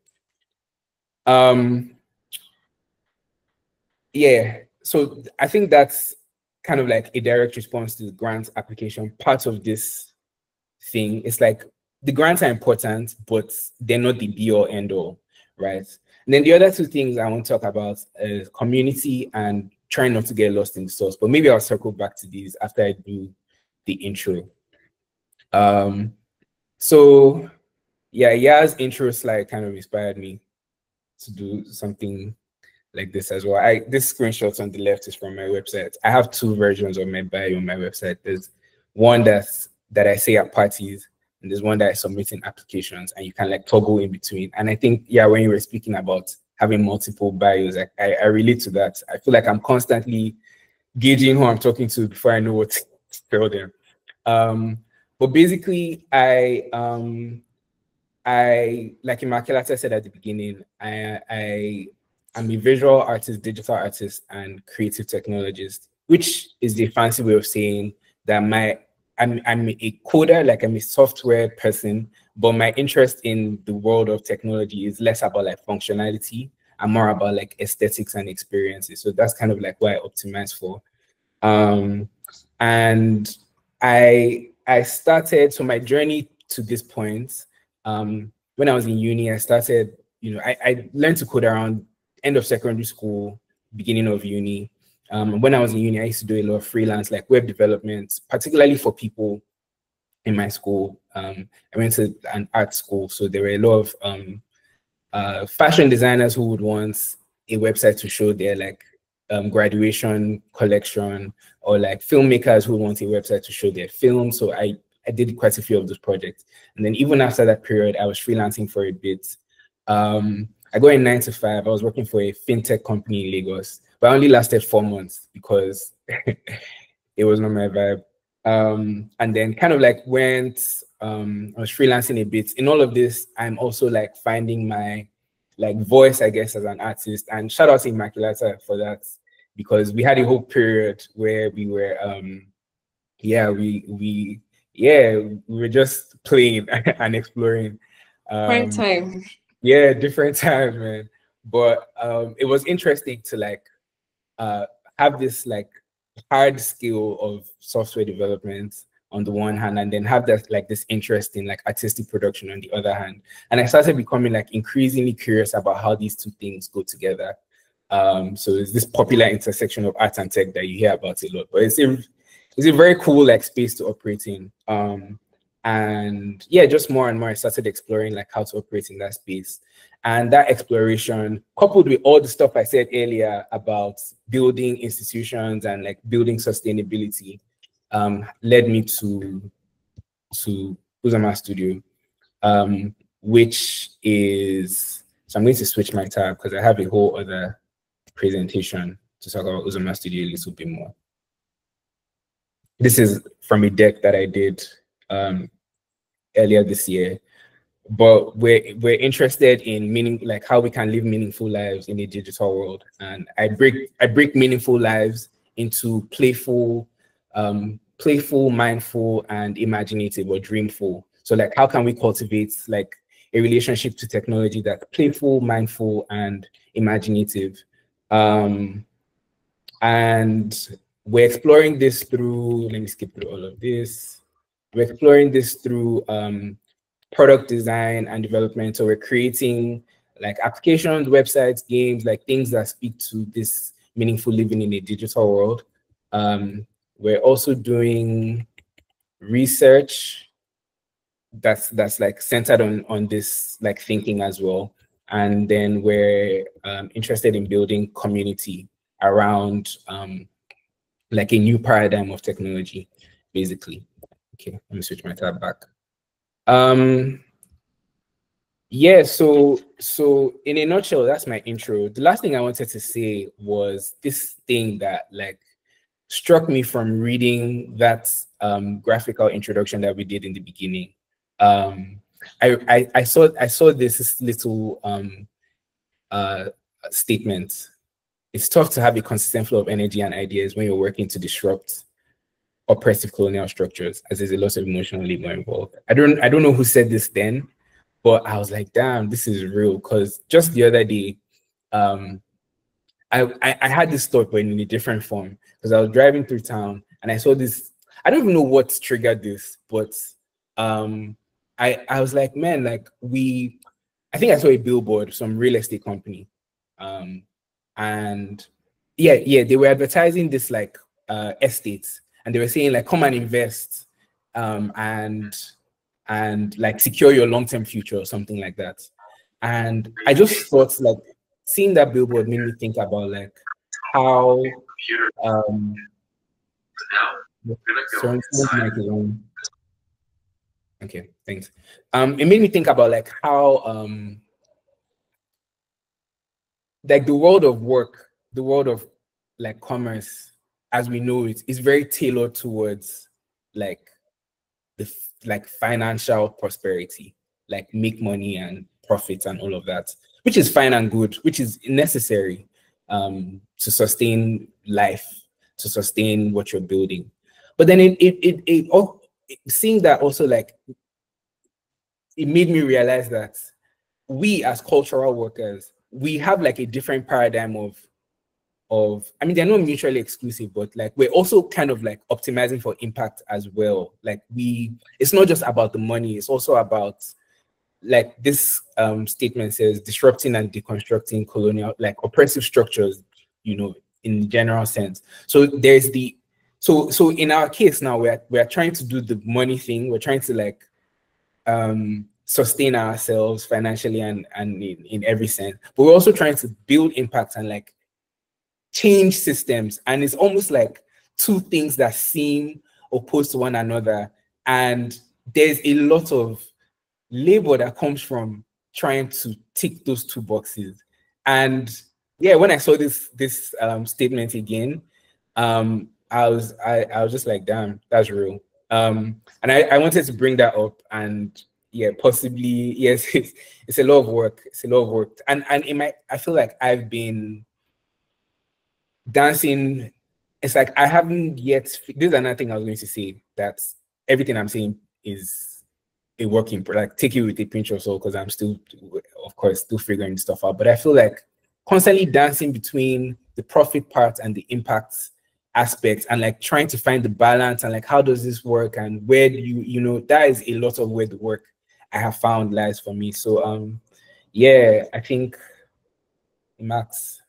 Yeah, so I think that's kind of like a direct response to the grant application. Part of this thing, it's like, the grants are important, but they're not the be all end all, right? And then the other two things I want to talk about is community and trying not to get lost in the source. But maybe I'll circle back to these after I do the intro. So yeah, Yaa's intro slide kind of inspired me to do something like this as well. This screenshot on the left is from my website. I have two versions of my bio on my website. There's one that I say at parties, and there's one that I submit in applications, and you can like toggle in between. And I think, yeah, when you were speaking about having multiple bios, I relate to that. I feel like I'm constantly gauging who I'm talking to before I know what to tell them. But basically, like Immaculata said at the beginning, I'm a visual artist, digital artist, and creative technologist, which is the fancy way of saying that I'm a coder, like I'm a software person, but my interest in the world of technology is less about like functionality and more about like aesthetics and experiences. So that's kind of like what I optimize for. And I started, so my journey to this point, when I was in uni, I started, you know, I learned to code around end of secondary school, beginning of uni. When I was in uni, I used to do a lot of freelance, like web development, particularly for people in my school. I went to an art school, so there were a lot of fashion designers who would want a website to show their like graduation collection, or like filmmakers who want a website to show their film. So I did quite a few of those projects. And then even after that period, I was freelancing for a bit. I got in 9 to 5. I was working for a fintech company in Lagos, but I only lasted 4 months because it was not my vibe. And then kind of like I was freelancing a bit. In all of this, I'm also like finding my like voice, I guess, as an artist. And shout out to Immaculata for that, because we had a whole period where we were we were just playing and exploring. Prime time. Yeah, different times, man. But it was interesting to like have this like hard skill of software development on the one hand, and then have that like this interest in like artistic production on the other hand. And I started becoming like increasingly curious about how these two things go together. So there's this popular intersection of art and tech that you hear about a lot, but it's a very cool like space to operate in. And yeah, just more and more I started exploring like how to operate in that space. And that exploration, coupled with all the stuff I said earlier about building institutions and like building sustainability, led me to to Uzoma Studio, which is, so I'm going to switch my tab because I have a whole other presentation to talk about Uzoma Studio a little bit more. This is from a deck that I did earlier this year, but we're interested in meaning, like how we can live meaningful lives in a digital world. And I break meaningful lives into playful, mindful, and imaginative or dreamful. So like, how can we cultivate like a relationship to technology that's playful, mindful, and imaginative? And we're exploring this through, let me skip through all of this. We're exploring this through product design and development. So we're creating like applications, websites, games, like things that speak to this meaningful living in a digital world. We're also doing research that's like centered on this like thinking as well. And then we're interested in building community around like a new paradigm of technology, basically. Okay, let me switch my tab back. Yeah, so in a nutshell, that's my intro. The last thing I wanted to say was this thing that like struck me from reading that graphical introduction that we did in the beginning. I saw this little statement. It's tough to have a consistent flow of energy and ideas when you're working to disrupt oppressive colonial structures, as there's a lot of emotional labor involved. I don't know who said this then, but I was like, damn, this is real. Because just the other day, I had this thought, but in a different form. Because I was driving through town and I saw this. I don't even know what triggered this, but I was like, man, like I think I saw a billboard, some real estate company, and yeah, they were advertising this like estates, and they were saying like, come and invest, and like secure your long-term future or something like that. And I just thought like seeing that billboard made me think about like how sorry, mic is on. Okay, thanks. It made me think about like how like the world of work, the world of like commerce as we know it is very tailored towards like the like financial prosperity, like make money and profits and all of that, which is fine and good, which is necessary to sustain life, to sustain what you're building. But then seeing that also, like, it made me realize that we as cultural workers, we have like a different paradigm of I mean, they're not mutually exclusive, but like we're also kind of like optimizing for impact as well. Like it's not just about the money, it's also about, like this statement says, disrupting and deconstructing colonial, like oppressive structures, you know, in general sense. So there's so in our case now, we're trying to do the money thing. We're trying to like sustain ourselves financially and in every sense, but we're also trying to build impact and like change systems. And it's almost like two things that seem opposed to one another. And there's a lot of labor that comes from trying to tick those two boxes. And yeah, when I saw this statement again, I was just like, damn, that's real. And I wanted to bring that up. And yeah, possibly, yes, it's a lot of work. It's a lot of work. And I feel like I've been dancing. It's like I haven't yet, this is another thing I was going to say, that everything I'm saying is a working, like take it with a pinch of salt, because I'm still, of course, still figuring stuff out. But I feel like constantly dancing between the profit part and the impact aspect, and like trying to find the balance, and like how does this work, and where do you know, that is a lot of where the work I have found lies for me. So yeah, I think Max.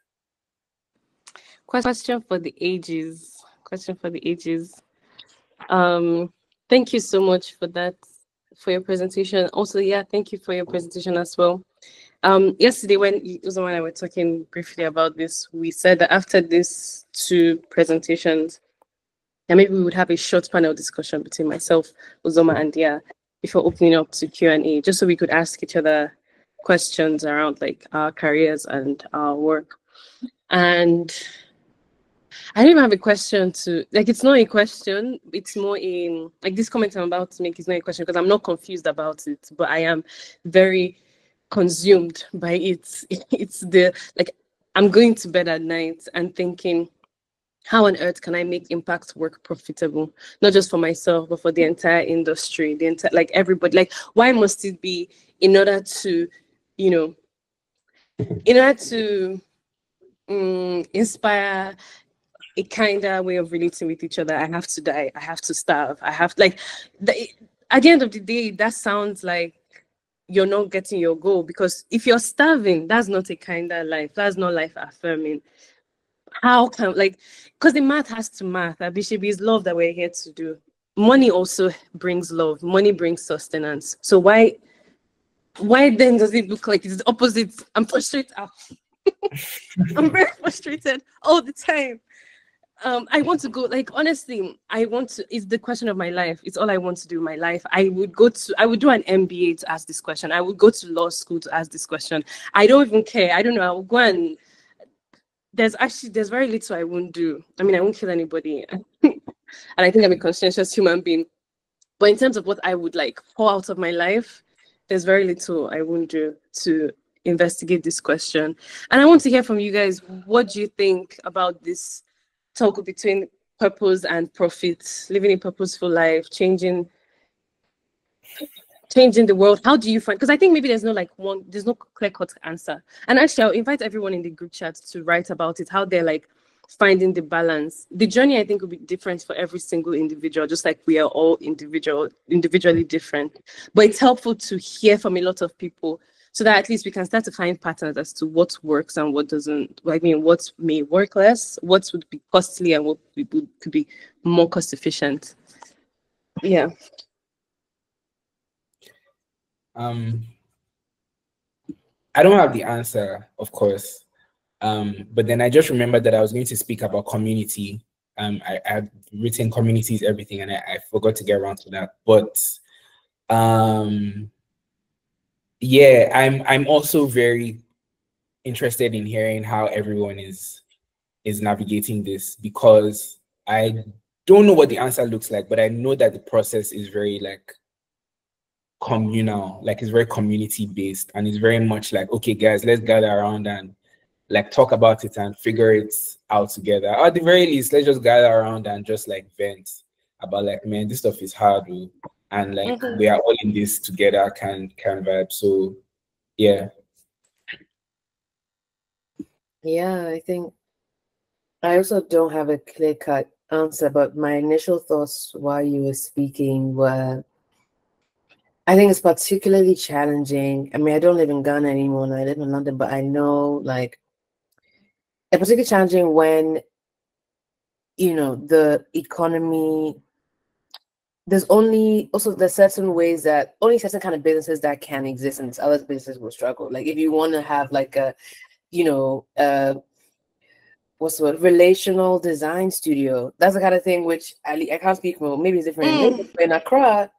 Question for the ages. Question for the ages. Thank you so much for that, for your presentation. Also, yeah, thank you for your presentation as well. Yesterday when Uzoma and I were talking briefly about this, we said that after these two presentations, And maybe we would have a short panel discussion between myself, Uzoma, and Yaa before opening up to Q&A, just so we could ask each other questions around like our careers and our work. And I don't even have a question to, like, it's not a question, it's more in, like, this comment I'm about to make is not a question because I'm not confused about it, but I am very consumed by it. It's the, like, I'm going to bed at night and thinking, how on earth can I make impact work profitable? Not just for myself, but for the entire industry, the entire, like, everybody. Like, why must it be in order to, you know, in order to inspire a kinder way of relating with each other, I have to die, I have to starve, I have, like, at the end of the day, that sounds like you're not getting your goal, because if you're starving, that's not a kinder life, that's not life affirming. How can, like, because the math has to math. Abishibi, is love that we're here to do. Money also brings love, money brings sustenance. So why then does it look like it's the opposite? I'm frustrated. I'm very frustrated all the time. I want to go, like, honestly, it's the question of my life. It's all I want to do in my life. I would do an MBA to ask this question. I would go to law school to ask this question. I don't even care. I don't know. I will go and there's very little I won't do. I mean, I won't kill anybody. And I think I'm a conscientious human being. But in terms of what I would like pour out of my life, there's very little I won't do to investigate this question. And I want to hear from you guys. What do you think about this talk between purpose and profit, living a purposeful life, changing the world? How do you find, because I think maybe there's no clear-cut answer. And actually, I'll invite everyone in the group chat to write about it, how they're like finding the balance. The journey, I think, will be different for every single individual, just like we are all individually different. But it's helpful to hear from a lot of people so that at least we can start to find patterns as to what works and what doesn't. I mean, what may work less, what would be costly, and what could be more cost efficient. Yeah. I don't have the answer, of course. But then I just remembered that I was going to speak about community. I've written communities, everything, and I forgot to get around to that. But yeah, I'm also very interested in hearing how everyone is navigating this, because I don't know what the answer looks like, but I know that the process is very like communal, like it's very community based, and it's very much like, okay guys, let's gather around and like talk about it and figure it out together. Or at the very least, let's just gather around and just like vent about like, man, this stuff is hard, and like we are all in this together, can vibe. So yeah. Yeah, I think I also don't have a clear-cut answer, but my initial thoughts while you were speaking were, I think it's particularly challenging. I mean, I don't live in Ghana anymore, and I live in London, but I know like it's particularly challenging when, you know, the economy, there's certain ways that only certain kind of businesses that can exist, and other businesses will struggle. Like if you want to have like a, you know, what's the word, relational design studio, that's the kind of thing which I can't speak for, maybe it's different in Accra.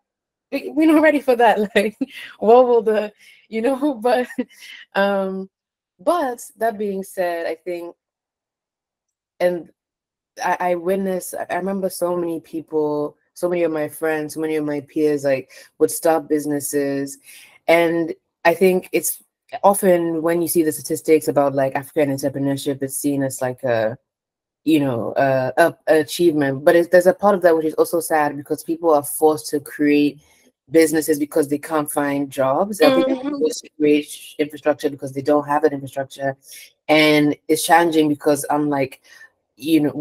We're not ready for that. Like, what will the, you know, but that being said, I think, and I remember so many people, so many of my friends, so many of my peers, like, would start businesses. And I think it's often when you see the statistics about like African entrepreneurship, it's seen as like a, you know, a achievement. But there's a part of that which is also sad, because people are forced to create businesses because they can't find jobs. And people are forced to create infrastructure because they don't have that infrastructure. And it's challenging because unlike, you know,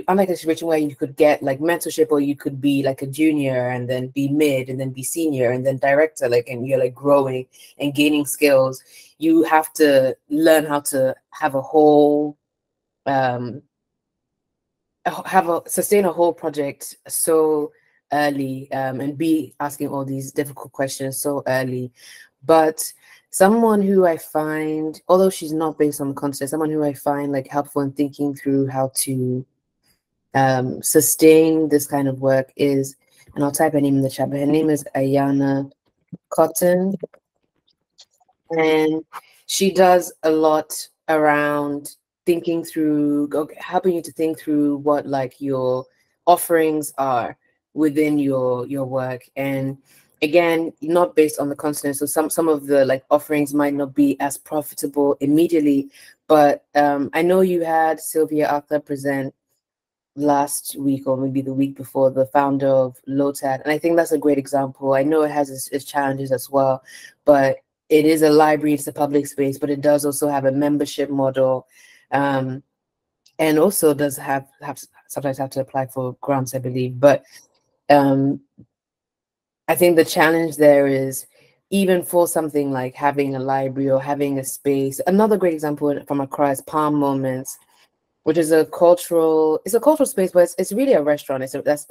unlike a situation where you could get like mentorship, or you could be like a junior and then be mid and then be senior and then director, like, and you're like growing and gaining skills, you have to learn how to have a whole sustain a whole project so early, and be asking all these difficult questions so early. But someone who I find, although she's not based on the concept, someone who I find like helpful in thinking through how to sustain this kind of work is, and I'll type her name in the chat, but her name is Ayana Cotton, and she does a lot around thinking through, helping you to think through what like your offerings are within your work. And again, not based on the content. So some of the like offerings might not be as profitable immediately, but I know you had Sylvia Arthur present last week or maybe the week before, the founder of LOTAD, and I think that's a great example. I know it has its challenges as well, but it is a library, it's a public space, but it does also have a membership model, and also does have sometimes have to apply for grants, I believe. But I think the challenge there is, even for something like having a library or having a space. Another great example from Accra is Palm Moments, which is a cultural space, but it's really a restaurant. That's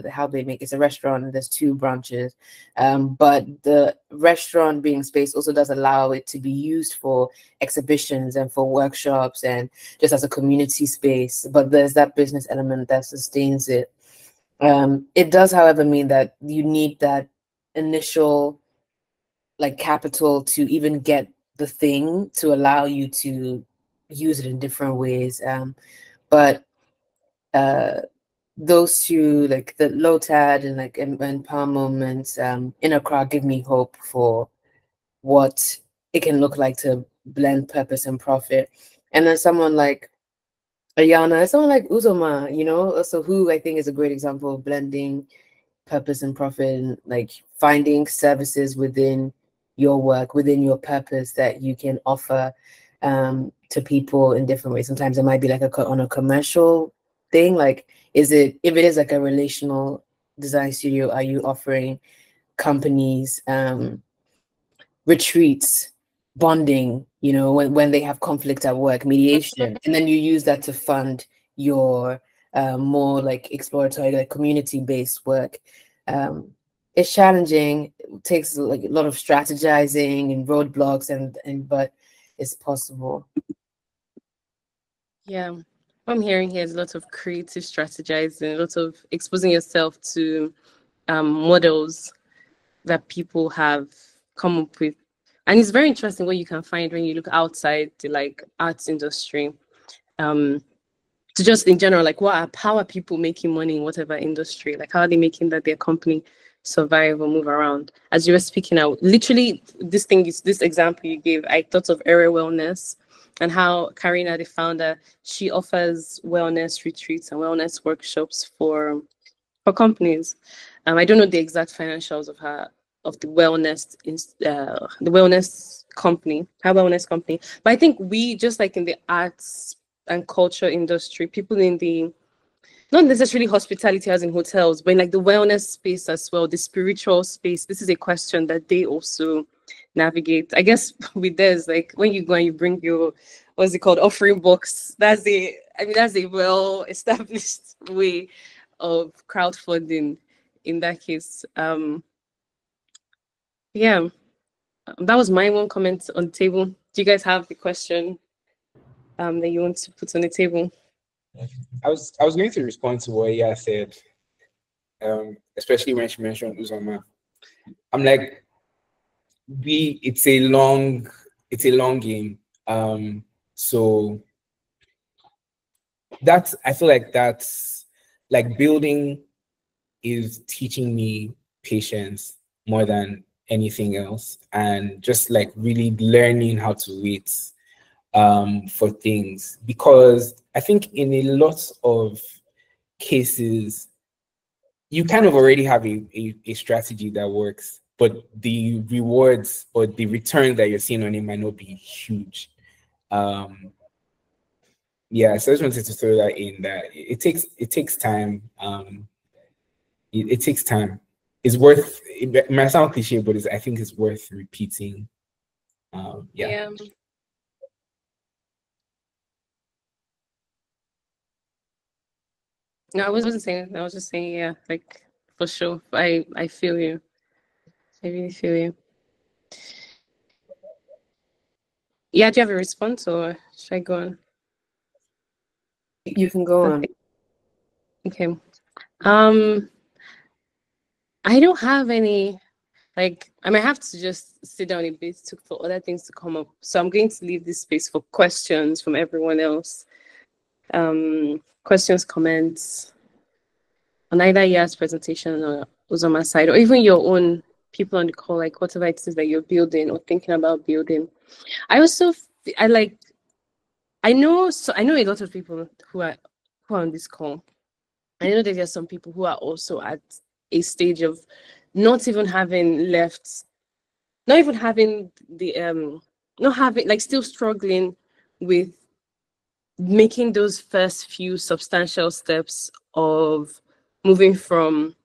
how they make it. It's a restaurant, and there's 2 branches. But the restaurant being space also does allow it to be used for exhibitions and for workshops and just as a community space. But there's that business element that sustains it. It does, however, mean that you need that initial like capital to even get the thing to allow you to use it in different ways. But those 2, like the LOTAD and like and Palm Moments in Accra, give me hope for what it can look like to blend purpose and profit. And then someone like Ayana, someone like Uzoma, you know, so who I think is a great example of blending purpose and profit, and like finding services within your work, within your purpose that you can offer to people in different ways. Sometimes it might be like on a commercial thing, like if it is like a relational design studio, are you offering companies retreats, bonding, you know, when they have conflict at work, mediation, and then you use that to fund your more like exploratory, like community-based work. It's challenging. It takes like a lot of strategizing and roadblocks, but it's possible. Yeah. What I'm hearing here is lots of creative strategizing, lots of exposing yourself to models that people have come up with. And it's very interesting what you can find when you look outside the like arts industry. To just in general, like how are people making money in whatever industry? Like how are they making that their company survive or move around? As you were speaking out, literally this example you gave, I thought of Area Wellness and how Karina, the founder, she offers wellness retreats and wellness workshops for companies. I don't know the exact financials of the wellness company, her wellness company. But I think we, just like in the arts and culture industry, people in the not necessarily hospitality as in hotels, but in like the wellness space as well, the spiritual space, this is a question that they also navigate. I guess with this, like when you go and you bring your, what's it called, offering box, that's a well established way of crowdfunding in that case. Yeah, that was my one comment on the table. Do you guys have the question that you want to put on the table? I was going to respond to what Yaa said, especially when she mentioned Uzoma. I'm like, it's a long game. So I feel like that's like building is teaching me patience more than anything else, and just like really learning how to wait for things, because I think in a lot of cases you kind of already have a strategy that works, but the rewards or the return that you're seeing on it might not be huge. Yeah, so I just wanted to throw that in, that it takes time. It takes time. It's worth, it might sound cliche, but I think it's worth repeating. Yeah. No, I wasn't saying. I was just saying, yeah, like for sure. I feel you. I really feel you. Yeah, do you have a response or should I go on? You can go on. Okay. I don't have any, like, I might have to just sit down a bit for other things to come up. So I'm going to leave this space for questions from everyone else. Questions, comments on either Yaa's presentation or Uzoma's side, or even your own people on the call, like whatever it is that you're building or thinking about building. I also, I like, I know a lot of people who are on this call. I know that there are some people who are also at a stage of not even having left, not even having the not having, like, still struggling with making those first few substantial steps of moving from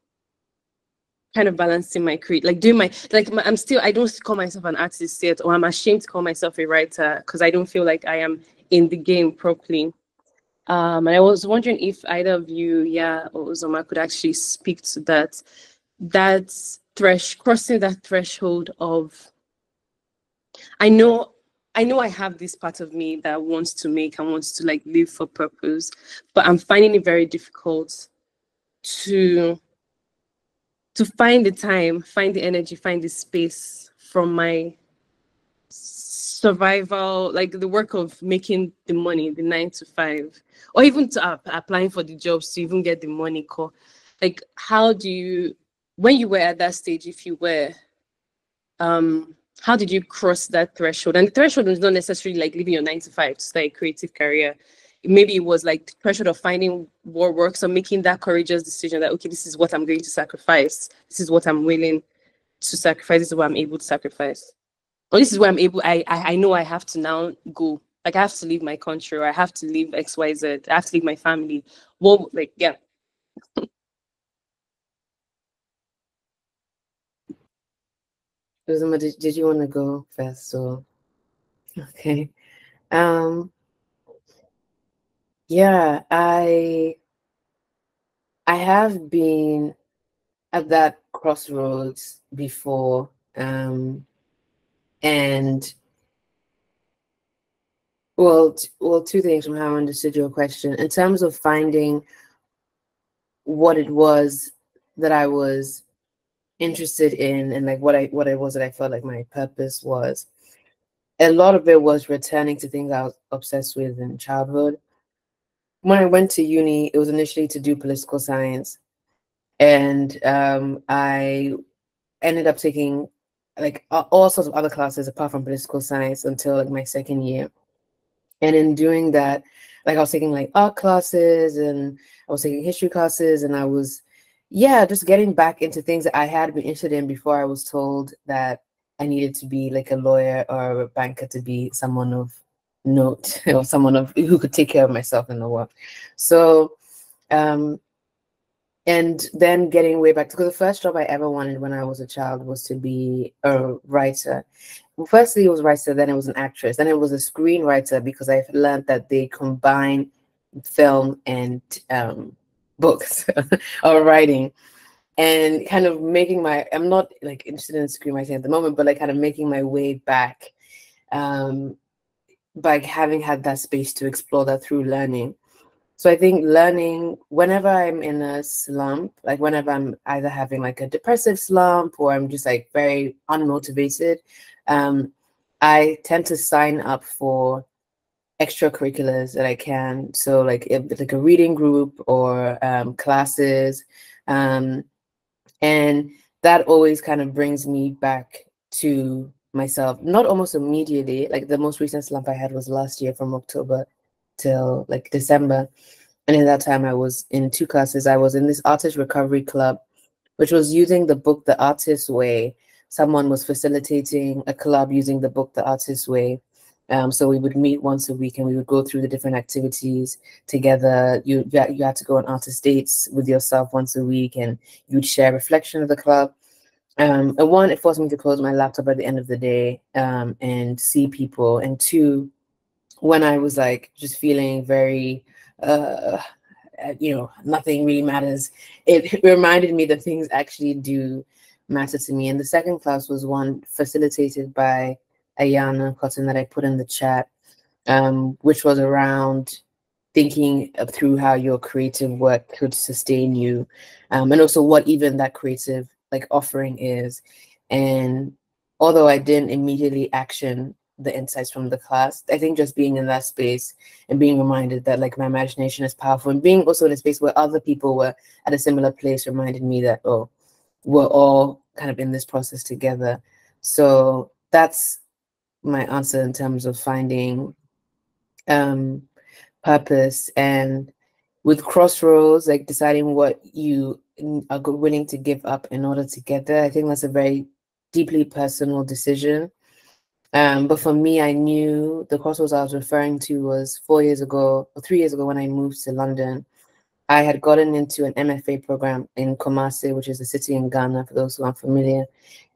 kind of balancing my creed, like doing I'm still, I don't call myself an artist yet, or I'm ashamed to call myself a writer because I don't feel like I am in the game properly. And I was wondering if either of you, Yaa or Uzoma, could actually speak to that crossing that threshold of, I know I have this part of me that wants to make and wants to like live for purpose, but I'm finding it very difficult to find the time, find the energy, find the space from my survival, like the work of making the money, the 9 to 5, or even to applying for the jobs to even get the money. Like, how do you, when you were at that stage, if you were, how did you cross that threshold? And the threshold was not necessarily like leaving your 9 to 5 to start a creative career. Maybe it was like the pressure of finding what works, or making that courageous decision that, okay, this is what I'm going to sacrifice. This is what I'm willing to sacrifice. This is what I'm able to sacrifice. Or this is where I'm able, I know I have to now go. Like, I have to leave my country, or I have to leave XYZ. I have to leave my family. Well, like, yeah. Uzoma, did you want to go first? Or okay. Yeah, I have been at that crossroads before, and well, two things from how I understood your question. In terms of finding what it was that I was interested in, and like what it was that I felt like my purpose was, a lot of it was returning to things I was obsessed with in childhood. When I went to uni, it was initially to do political science, and I ended up taking like all sorts of other classes apart from political science until like my second year. And in doing that, like I was taking like art classes, and I was taking history classes, and I was, yeah, just getting back into things that I had been interested in before I was told that I needed to be like a lawyer or a banker to be someone of note, or someone who could take care of myself in the world. So, and then getting way back, because the first job I ever wanted when I was a child was to be a writer. Well, firstly, it was writer, then it was an actress, then it was a screenwriter, because I've learned that they combine film and books or writing, and kind of making my, I'm not like interested in screenwriting at the moment, but like kind of making my way back by having had that space to explore that through learning. So I think learning, whenever I'm in a slump, like whenever I'm either having like a depressive slump, or I'm just like very unmotivated, I tend to sign up for extracurriculars that I can. So like like a reading group or classes, and that always kind of brings me back to myself. Not almost immediately. Like the most recent slump I had was last year from October till like December. And in that time, I was in 2 classes. I was in this artist recovery club, which was using the book The Artist's Way. Someone was facilitating a club using the book The Artist's Way. So we would meet once a week, and we would go through the different activities together. You had to go on artist dates with yourself once a week, and you'd share reflection of the club. And one, it forced me to close my laptop at the end of the day and see people. And 2, when I was like just feeling very, nothing really matters, it reminded me that things actually do matter to me. And the second class was one facilitated by Ayana Cotton that I put in the chat, which was around thinking through how your creative work could sustain you, and also what even that creative like offering is. And although I didn't immediately action the insights from the class, I think just being in that space and being reminded that like my imagination is powerful, and being also in a space where other people were at a similar place reminded me that, oh, we're all kind of in this process together. So that's my answer in terms of finding purpose. And with Crossroads, like deciding what you are willing to give up in order to get there, I think that's a very deeply personal decision. But for me, I knew the Crossroads I was referring to was 4 years ago or 3 years ago when I moved to London. I had gotten into an MFA program in Kumasi, which is a city in Ghana, for those who aren't familiar.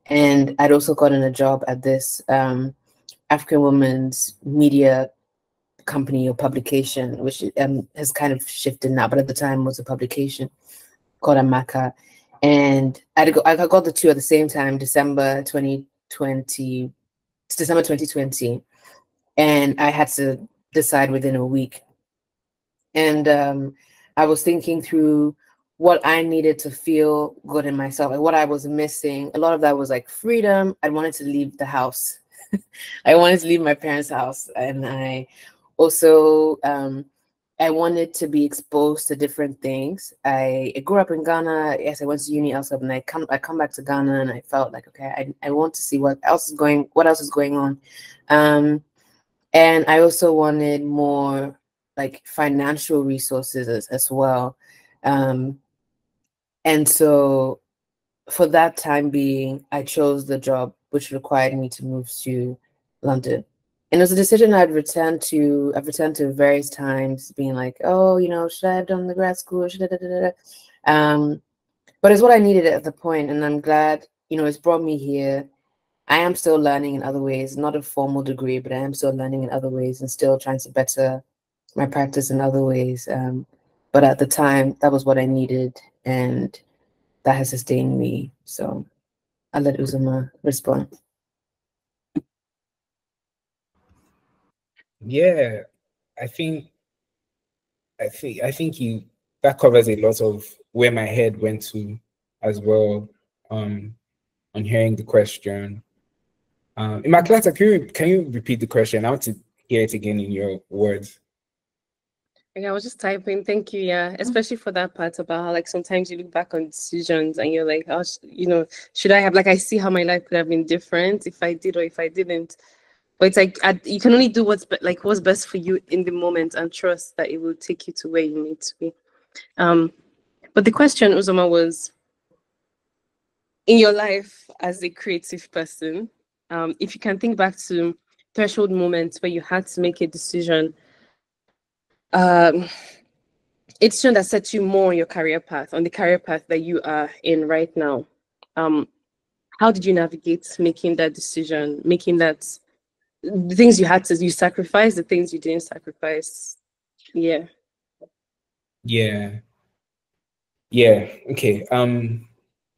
And I'd also gotten a job at this African women's media company or publication, which has kind of shifted now, but at the time was a publication called Amaka. And I got the two at the same time, December 2020, and I had to decide within a week. And I was thinking through what I needed to feel good in myself and what I was missing. A lot of that was like freedom. I wanted to leave the house. I wanted to leave my parents' house, and I also I wanted to be exposed to different things. I grew up in Ghana. Yes, I went to uni also, and I come back to Ghana, and I felt like, okay, I want to see what else is going on. And I also wanted more like financial resources as well. And so for that time being, I chose the job which required me to move to London. And it was a decision I've returned to various times, being like, oh, should I have done the grad school? But it's what I needed at the point, and I'm glad, it's brought me here. I am still learning in other ways, not a formal degree, but I am still learning in other ways and still trying to better my practice in other ways. But at the time, that was what I needed, and that has sustained me. So I'll let Uzoma respond. Yeah, I think that covers a lot of where my head went to as well. On hearing the question. In my class, can you repeat the question? I want to hear it again in your words. I was just typing. Thank you. Yeah, especially for that part about how like sometimes you look back on decisions and you're like, oh, should I have, like, I see how my life could have been different if I did or if I didn't. But it's like you can only do what's best for you in the moment and trust that it will take you to where you need to be. But the question, Uzoma, was, in your life as a creative person, if you can think back to threshold moments where you had to make a decision, it's shown that set you more on your career path, on the career path that you are in right now. How did you navigate making that decision, the things you sacrifice, the things you didn't sacrifice? Yeah. Okay.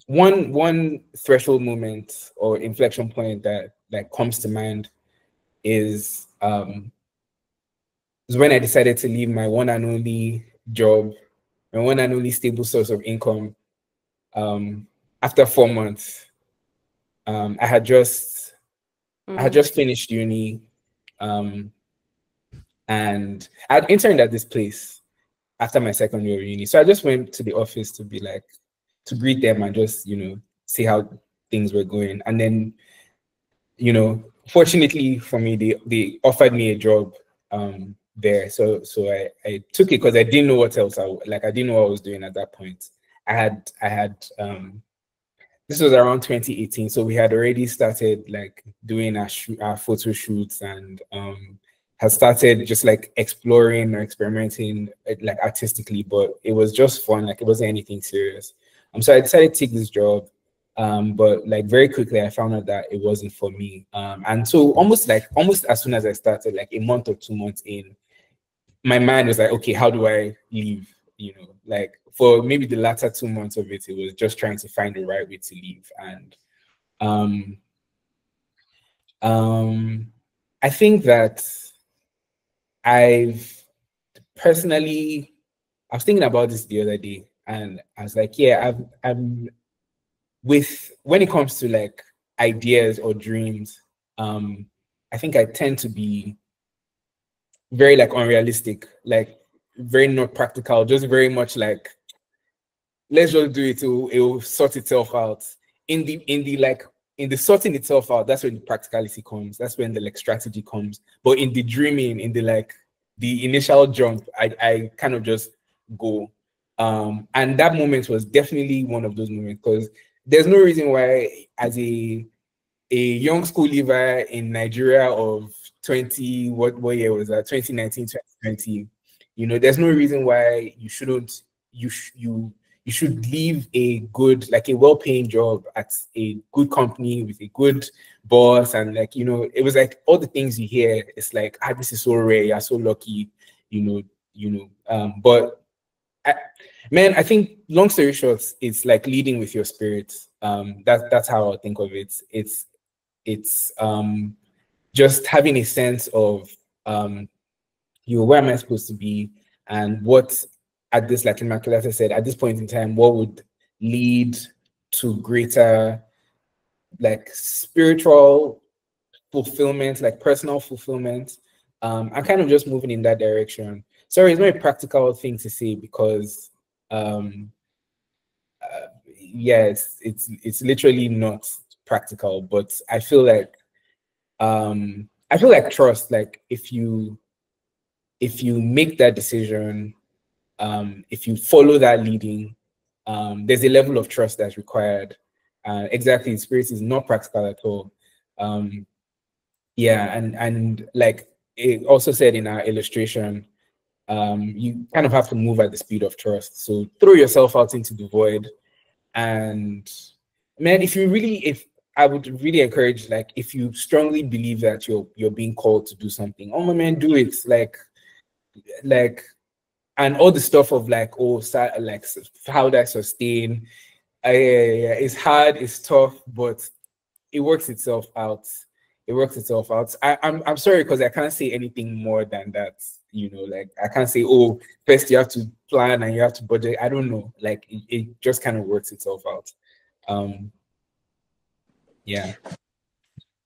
One threshold moment or inflection point that comes to mind is when I decided to leave my one and only job, my one and only stable source of income. After 4 months, I had just finished uni, and I'd interned at this place after my second year of uni. So I just went to the office to be like, to greet them and just, see how things were going. And then, fortunately for me, they offered me a job there. So I took it because I didn't know what else I didn't know what I was doing at that point. I had this was around 2018. So we had already started like doing our photo shoots and had started just like exploring or experimenting like artistically, but it was just fun. Like it wasn't anything serious. So I decided to take this job. But like very quickly I found out that it wasn't for me. And so almost as soon as I started, like a month or 2 months in, my mind was like, okay, how do I leave? Like for maybe the latter 2 months of it, it was just trying to find the right way to leave. And I think that personally, I was thinking about this the other day, and I was like, yeah, I'm with when it comes to like ideas or dreams, I think I tend to be very like unrealistic, like very not practical, just very much like, let's just do it, it'll sort itself out. In the sorting itself out, that's when the practicality comes, that's when the like strategy comes. But in the dreaming, in the like the initial jump, I kind of just go. And that moment was definitely one of those moments, because there's no reason why, as a young school leaver in Nigeria of 20, what year was that? 2019, 2020. You know, there's no reason why you shouldn't, you should leave a good, like a well-paying job at a good company with a good boss. And like, you know, it was like all the things you hear, it's like, this is so rare, you're so lucky, but man, I think long story short, it's like leading with your spirit. That's how I think of it. It's just having a sense of where am I supposed to be, and what at this, like Immaculata said, at this point in time, what would lead to greater like spiritual fulfillment, like personal fulfillment. I'm kind of just moving in that direction. Sorry, it's not a practical thing to say, because it's literally not practical, but I feel like trust, like if you make that decision, if you follow that leading, there's a level of trust that's required. Exactly, spirit is not practical at all. And like it also said in our illustration, you kind of have to move at the speed of trust. So throw yourself out into the void. And man, if I would really encourage, like, if you strongly believe that you're being called to do something, oh man, do it. Like, and all the stuff of like, like how that sustain. It's hard, it's tough, but it works itself out. It works itself out. I'm sorry, because I can't say anything more than that. Like I can't say, oh, first you have to plan and you have to budget. I don't know. Like it just kind of works itself out. Yeah.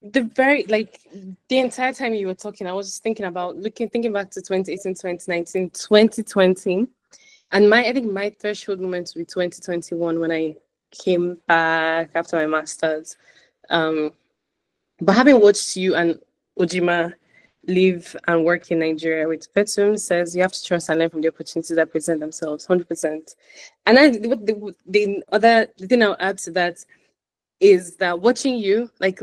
The entire time you were talking, I was just thinking about thinking back to 2018, 2019, 2020. And I think my threshold moment would be 2021 when I came back after my master's. But having watched you and Uzoma live and work in Nigeria with Petum, says you have to trust and learn from the opportunities that present themselves, 100%. And the thing I'll add to that is that watching you and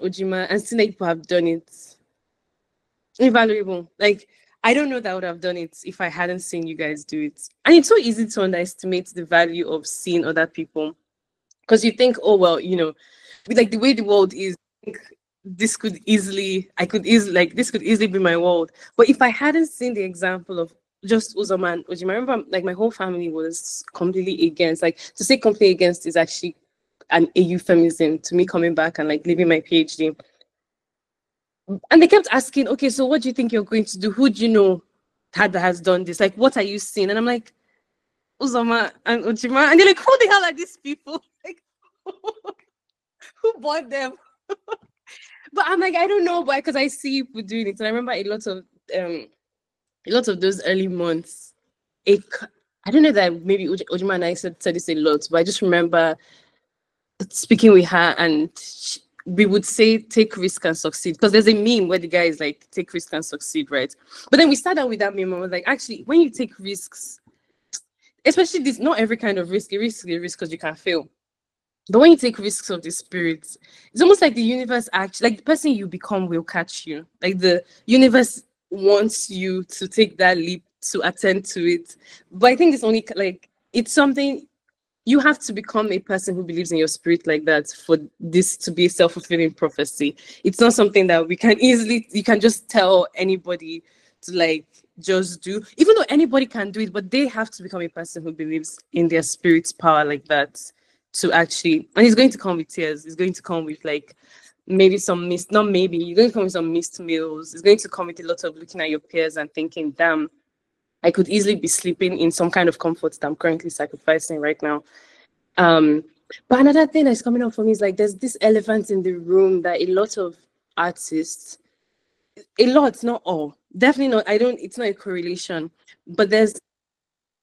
Uzoma and seeing that people have done it, invaluable. Like, I don't know that I would have done it if I hadn't seen you guys do it. And it's so easy to underestimate the value of seeing other people, because you think, oh well, like the way the world is, this could easily be my world. But if I hadn't seen the example of just Uzoma and Orji, I remember like my whole family was completely against. Like, to say completely against is actually a euphemism to me coming back and like leaving my PhD. And they kept asking, okay, so what do you think you're going to do? Who do you know that has done this? Like, what are you seeing? And I'm like, Uzoma and Uzoma. And they're like, who the hell are these people? Like, who bought them? But I'm like, I don't know, but because I see people doing it. And I remember a lot of those early months. I don't know that maybe Uzoma and I said this a lot, but I just remember speaking with her, and we would say take risk and succeed, because there's a meme where the guy is like, take risk and succeed, right? But then we started with that meme and was like, actually, when you take risks, especially this, not every kind of risk, a risk because you can fail. But when you take risks of the spirit, it's almost like the universe actually, like the person you become will catch you. Like the universe wants you to take that leap to attend to it. But I think it's only like, it's something you have to become a person who believes in your spirit like that for this to be a self-fulfilling prophecy. It's not something that you can just tell anybody to like just do, even though anybody can do it, but they have to become a person who believes in their spirit's power like that to actually, and it's going to come with tears. It's going to come with like maybe some missed, not maybe, you're going to come with some missed meals. It's going to come with a lot of looking at your peers and thinking, damn, I could easily be sleeping in some kind of comfort that I'm currently sacrificing right now. But another thing that's coming up for me is like there's this elephant in the room that a lot of artists, a lot, not all, definitely not, it's not a correlation, but there's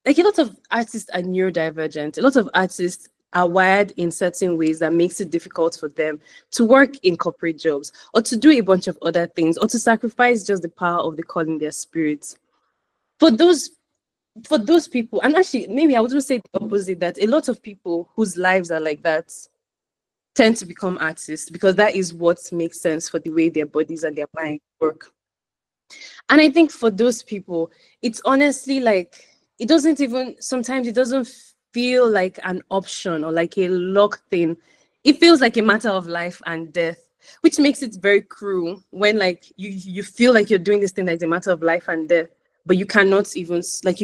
like a lot of artists are neurodivergent. A lot of artists are wired in certain ways that makes it difficult for them to work in corporate jobs or to do a bunch of other things or to sacrifice just the power of the call in their spirits. For those people, and actually maybe I would say the opposite, that a lot of people whose lives are like that tend to become artists because that is what makes sense for the way their bodies and their minds work. And I think for those people, it's honestly like, sometimes it doesn't feel like an option or like a lock thing. It feels like a matter of life and death, which makes it very cruel when like you feel like you're doing this thing that's a matter of life and death, but you cannot even, like,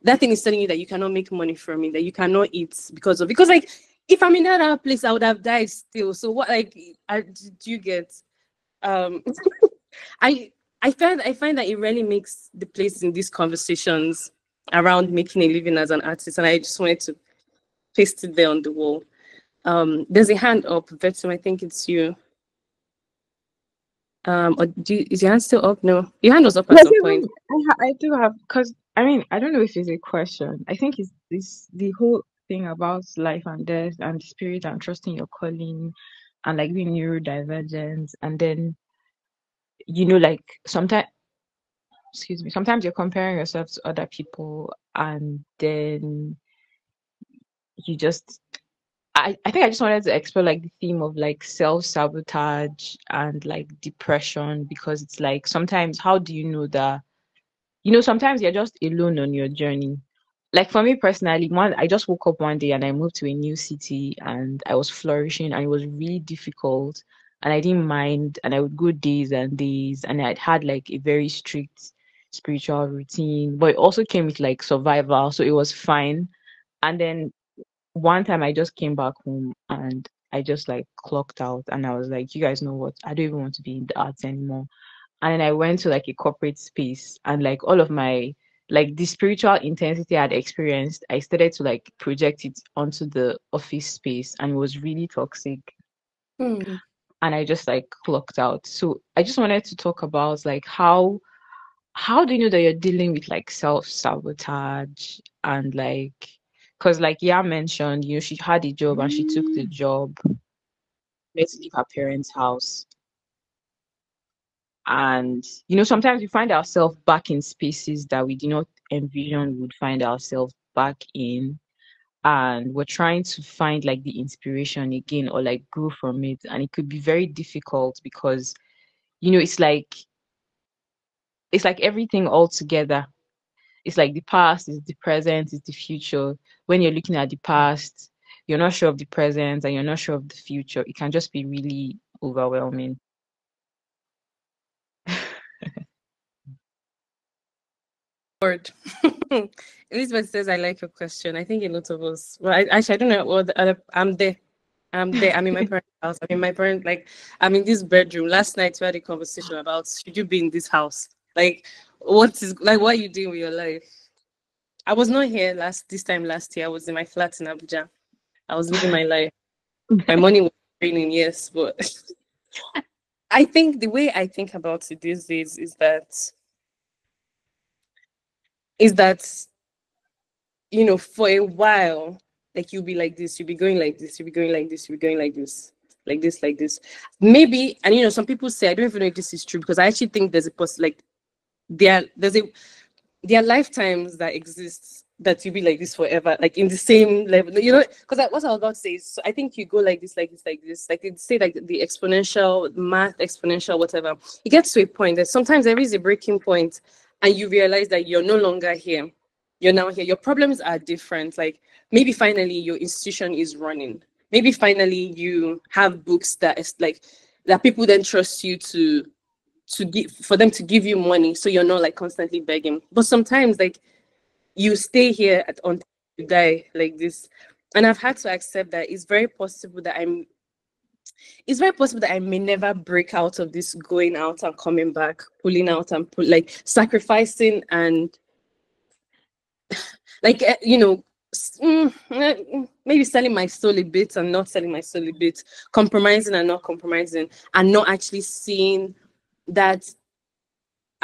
that thing is telling you that you cannot make money from it, that you cannot eat because like, if I'm in that other place, I would have died still. So what, like, do you get, I find that it really makes the place in these conversations around making a living as an artist, and I just wanted to paste it there on the wall. There's a hand up, Vetum, I think it's you. Or is your hand still up? No, your hand was up at some point. I do have, because I mean, I don't know if it's a question. I think it's the whole thing about life and death and spirit and trusting your calling and like being neurodivergent, and then like sometimes you're comparing yourself to other people, and then you just I think I just wanted to explore like the theme of like self-sabotage and like depression, because it's like sometimes how do you know that sometimes you're just alone on your journey. Like for me personally, I just woke up one day and I moved to a new city and I was flourishing and it was really difficult and I didn't mind, and I would go days and days, and I'd had like a very strict spiritual routine, but it also came with like survival, so it was fine. And then one time I just came back home and I just like clocked out and I was like, you guys know what? I don't even want to be in the arts anymore. And then I went to like a corporate space, and like all of my like the spiritual intensity I'd experienced, I started to like project it onto the office space, and it was really toxic. Mm. And I just like clocked out. So I just wanted to talk about like how do you know that you're dealing with like self-sabotage, and like, because like Yaa mentioned, she had a job and she took the job, let's leave her parents' house. And sometimes we find ourselves back in spaces that we did not envision we would find ourselves back in, and we're trying to find like the inspiration again or like grow from it, and it could be very difficult because it's like everything all together. It's like the past is the present is the future. When you're looking at the past, you're not sure of the present and you're not sure of the future. It can just be really overwhelming. Word. Elizabeth says, I like your question. I think a lot of us, well, I don't know what the other, I'm there. I'm in my parents' house. I'm in this bedroom. Last night we had a conversation about, should you be in this house? Like, what are you doing with your life? I was not here this time last year. I was in my flat in Abuja. I was living my life. My money was raining, yes, but I think the way I think about it these days is that for a while, like you'll be like this, you'll be going like this, you'll be going like this, you'll be going like this, like this, like this. Maybe, and some people say, I don't even know if this is true, because I actually think there's there are lifetimes that exist that you'll be like this forever, like in the same level, because what I was about to say is, I think you go like this, like this, like this, like it say like the exponential, math exponential, whatever. It gets to a point that sometimes there is a breaking point and you realize that you're no longer here. You're now here. Your problems are different. Like maybe finally your institution is running. Maybe finally you have books that is like that people then trust you to give, for them to give you money, so you're not like constantly begging. But sometimes like you stay here until you die like this, and I've had to accept that it's very possible that it's very possible that I may never break out of this going out and coming back, pulling out and sacrificing and maybe selling my soul a bit and not selling my soul a bit, compromising and not compromising, and not actually seeing that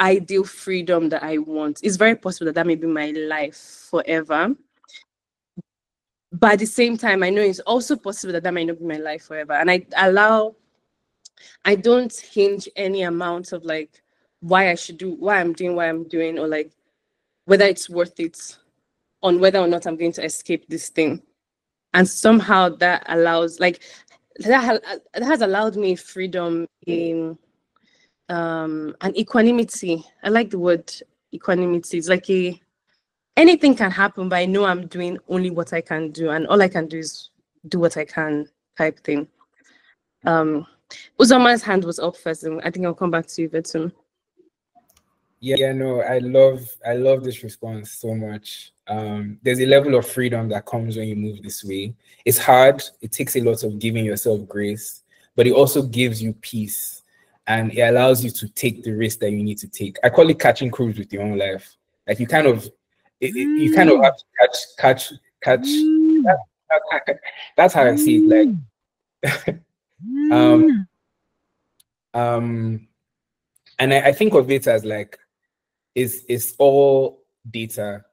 ideal freedom that I want. It's very possible that may be my life forever. But at the same time, I know it's also possible that might not be my life forever. And I don't hinge any amount of why I should do, why I'm doing, or whether it's worth it on whether or not I'm going to escape this thing. And somehow that allows, that has allowed me freedom in and equanimity. I like the word equanimity. It's like anything can happen, but I know I'm doing only what I can do, and all I can do is do what I can type thing. Uzoma's hand was up first, and I think I'll come back to you, Vetum. Yeah, no, I love this response so much. There's a level of freedom that comes when you move this way. It's hard. It takes a lot of giving yourself grace, but it also gives you peace, and it allows you to take the risk that you need to take. I call it catching cruise with your own life. Like you kind of have to catch. That's how I see it. Like, and I think of it as like it's all data.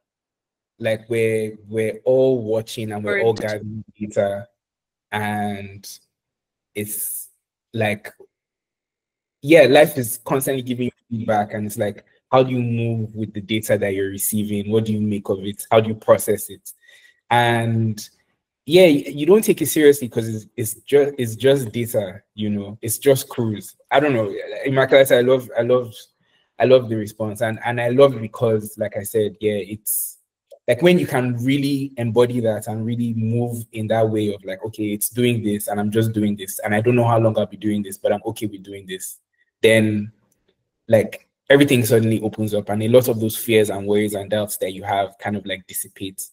Like we're all watching and we're all gathering data, and it's like, yeah, life is constantly giving you feedback, and it's like, how do you move with the data that you're receiving? What do you make of it? How do you process it? And yeah, you don't take it seriously because it's just data, it's just cruise. I don't know. Immaculate, I love the response, and I love it because, like I said, yeah, it's like when you can really embody that and really move in that way of like, okay, it's doing this and I'm just doing this, and I don't know how long I'll be doing this, but I'm okay with doing this. Then like everything suddenly opens up, and a lot of those fears and worries and doubts that you have kind of like dissipate.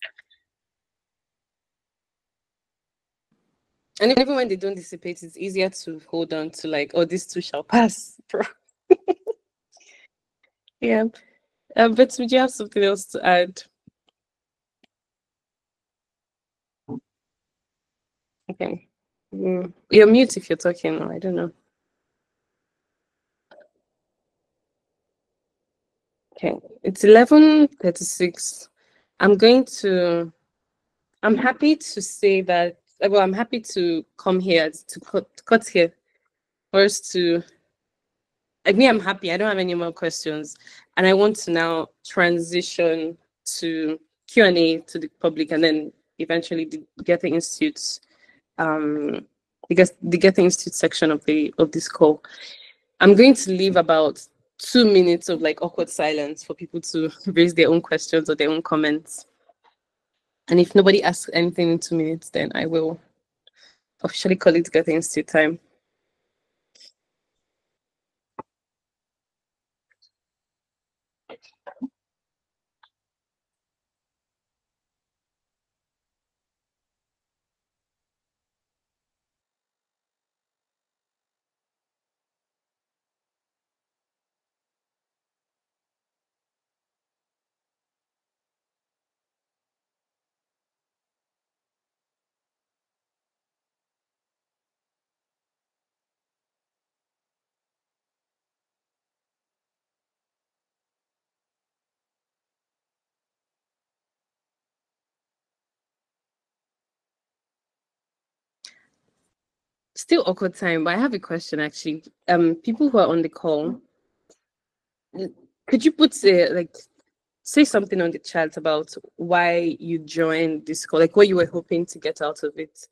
And even when they don't dissipate, it's easier to hold on to like, oh, this too shall pass. Yeah. But would you have something else to add? Okay. You're mute if you're talking. I don't know. Okay. It's 11:36. I'm happy to say that, well, I'm happy to come here to cut here for us to, like me, I'm happy. I don't have any more questions. And I want to now transition to Q&A to the public, and then eventually the Getting Institute's the Getting Institute section of this call. I'm going to leave about 2 minutes of like awkward silence for people to raise their own questions or their own comments. And if nobody asks anything in 2 minutes, then I will officially call it Getting Institute time. Still awkward time, but I have a question actually. People who are on the call, could you put say something on the chat about why you joined this call, like what you were hoping to get out of it?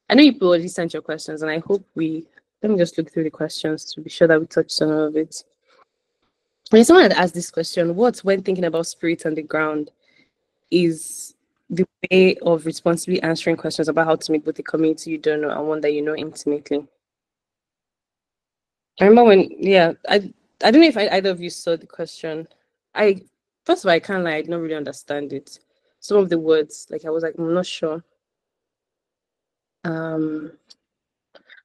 I know you already sent your questions, and I hope let me just look through the questions to be sure that we touch some of it. When someone had asked this question, when thinking about spirit on the ground is the way of responsibly answering questions about how to meet both a community you don't know and one that you know intimately. I remember I don't know if either of you saw the question. First of all, I can't lie, I did not really understand it. Some of the words, I was like, I'm not sure. But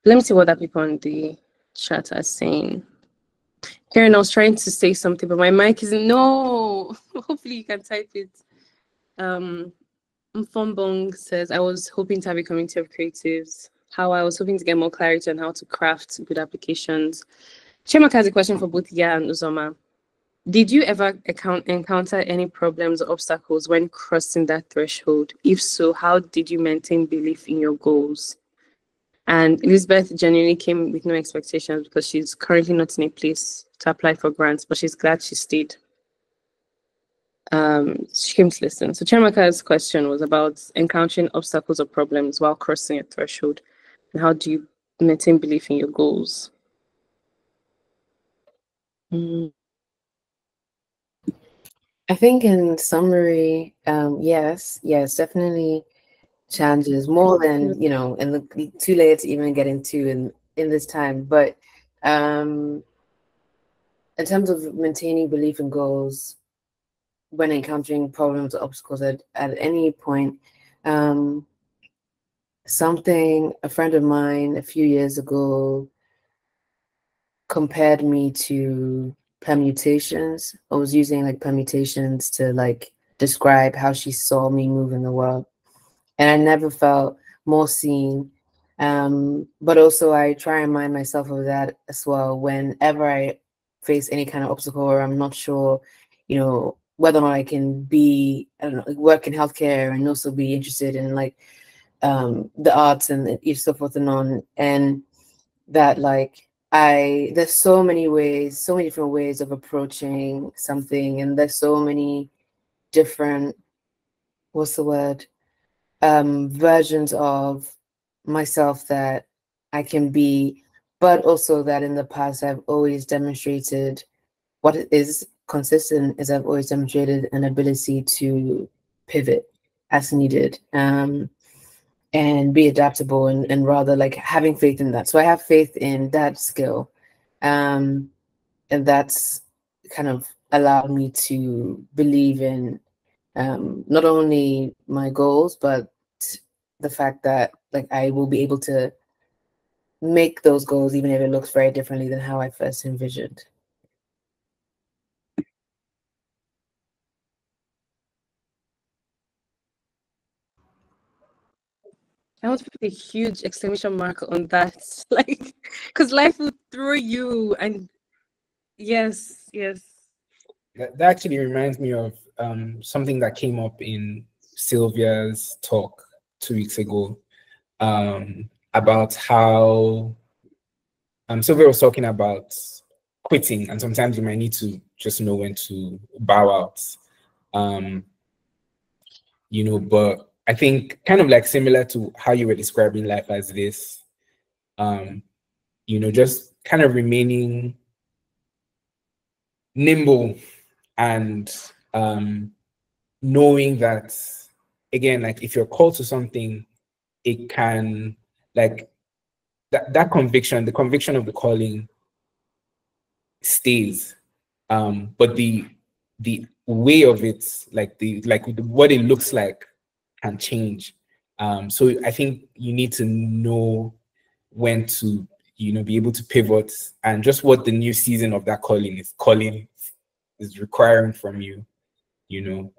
Let me see what other people on the chat are saying. Karen, I was trying to say something, but my mic is no. Hopefully you can type it. Mfombong says, I was hoping to have a community of creatives. How I was hoping to get more clarity on how to craft good applications. Chimak has a question for both Yaa and Uzoma. Did you ever encounter any problems or obstacles when crossing that threshold? If so, how did you maintain belief in your goals? And Elizabeth genuinely came with no expectations because she's currently not in a place to apply for grants, but she's glad she stayed. She came to listen. So Chiamaka's question was about encountering obstacles or problems while crossing a threshold, and how do you maintain belief in your goals? I think in summary, yes, definitely challenges more than, you know, and too late to even get into in this time. But in terms of maintaining belief in goals when encountering problems or obstacles at any point, something a friend of mine a few years ago compared me to permutations. I was using like permutations to like describe how she saw me move in the world. And I never felt more seen. But also I try and remind myself of that as well whenever I face any kind of obstacle or I'm not sure, you know, whether or not I can be, I don't know, like work in healthcare and also be interested in like the arts and so forth and on. And that like there's so many ways, so many different ways of approaching something, and there's so many different, what's the word, versions of myself that I can be, but also that in the past I've always demonstrated what is consistent is I've always demonstrated an ability to pivot as needed, and be adaptable and rather like having faith in that. So I have faith in that skill. And that's kind of allowed me to believe in not only my goals, but the fact that like I will be able to make those goals even if it looks very differently than how I first envisioned. I want to put a huge exclamation mark on that, like, because life will throw you, and yes. That actually reminds me of something that came up in Sylvia's talk 2 weeks ago, about how Sylvia was talking about quitting, and sometimes you might need to just know when to bow out. You know, but I think kind of like similar to how you were describing life as this, you know, just kind of remaining nimble and knowing that, again, like if you're called to something, it can, like that conviction, the conviction of the calling stays, but the way of it, like what it looks like can change. So I think you need to know when to, you know, be able to pivot, and just what the new season of that calling is requiring from you, you know.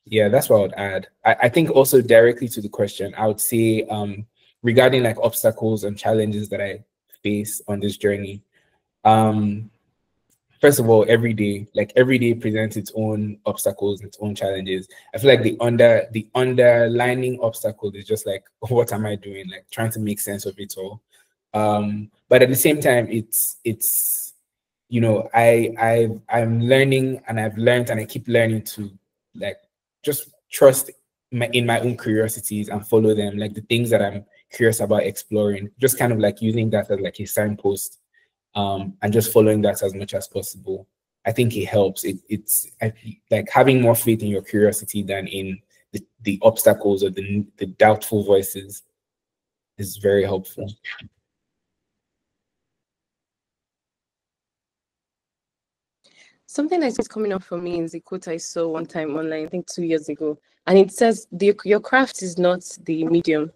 Yeah, that's what I would add. I think also directly to the question, I would say regarding like obstacles and challenges that I face on this journey. First of all, every day presents its own obstacles, its own challenges. I feel like the underlining obstacle is just like, what am I doing? Like trying to make sense of it all. But at the same time, it's you know, I'm learning, and I've learned, and I keep learning to like just trust in my own curiosities and follow them, like the things that I'm curious about exploring, just kind of like using that as like a signpost, and just following that as much as possible. I think it helps. Like having more faith in your curiosity than in the obstacles or the doubtful voices is very helpful. Something that's coming up for me is a quote I saw one time online, I think 2 years ago, and it says your craft is not the medium,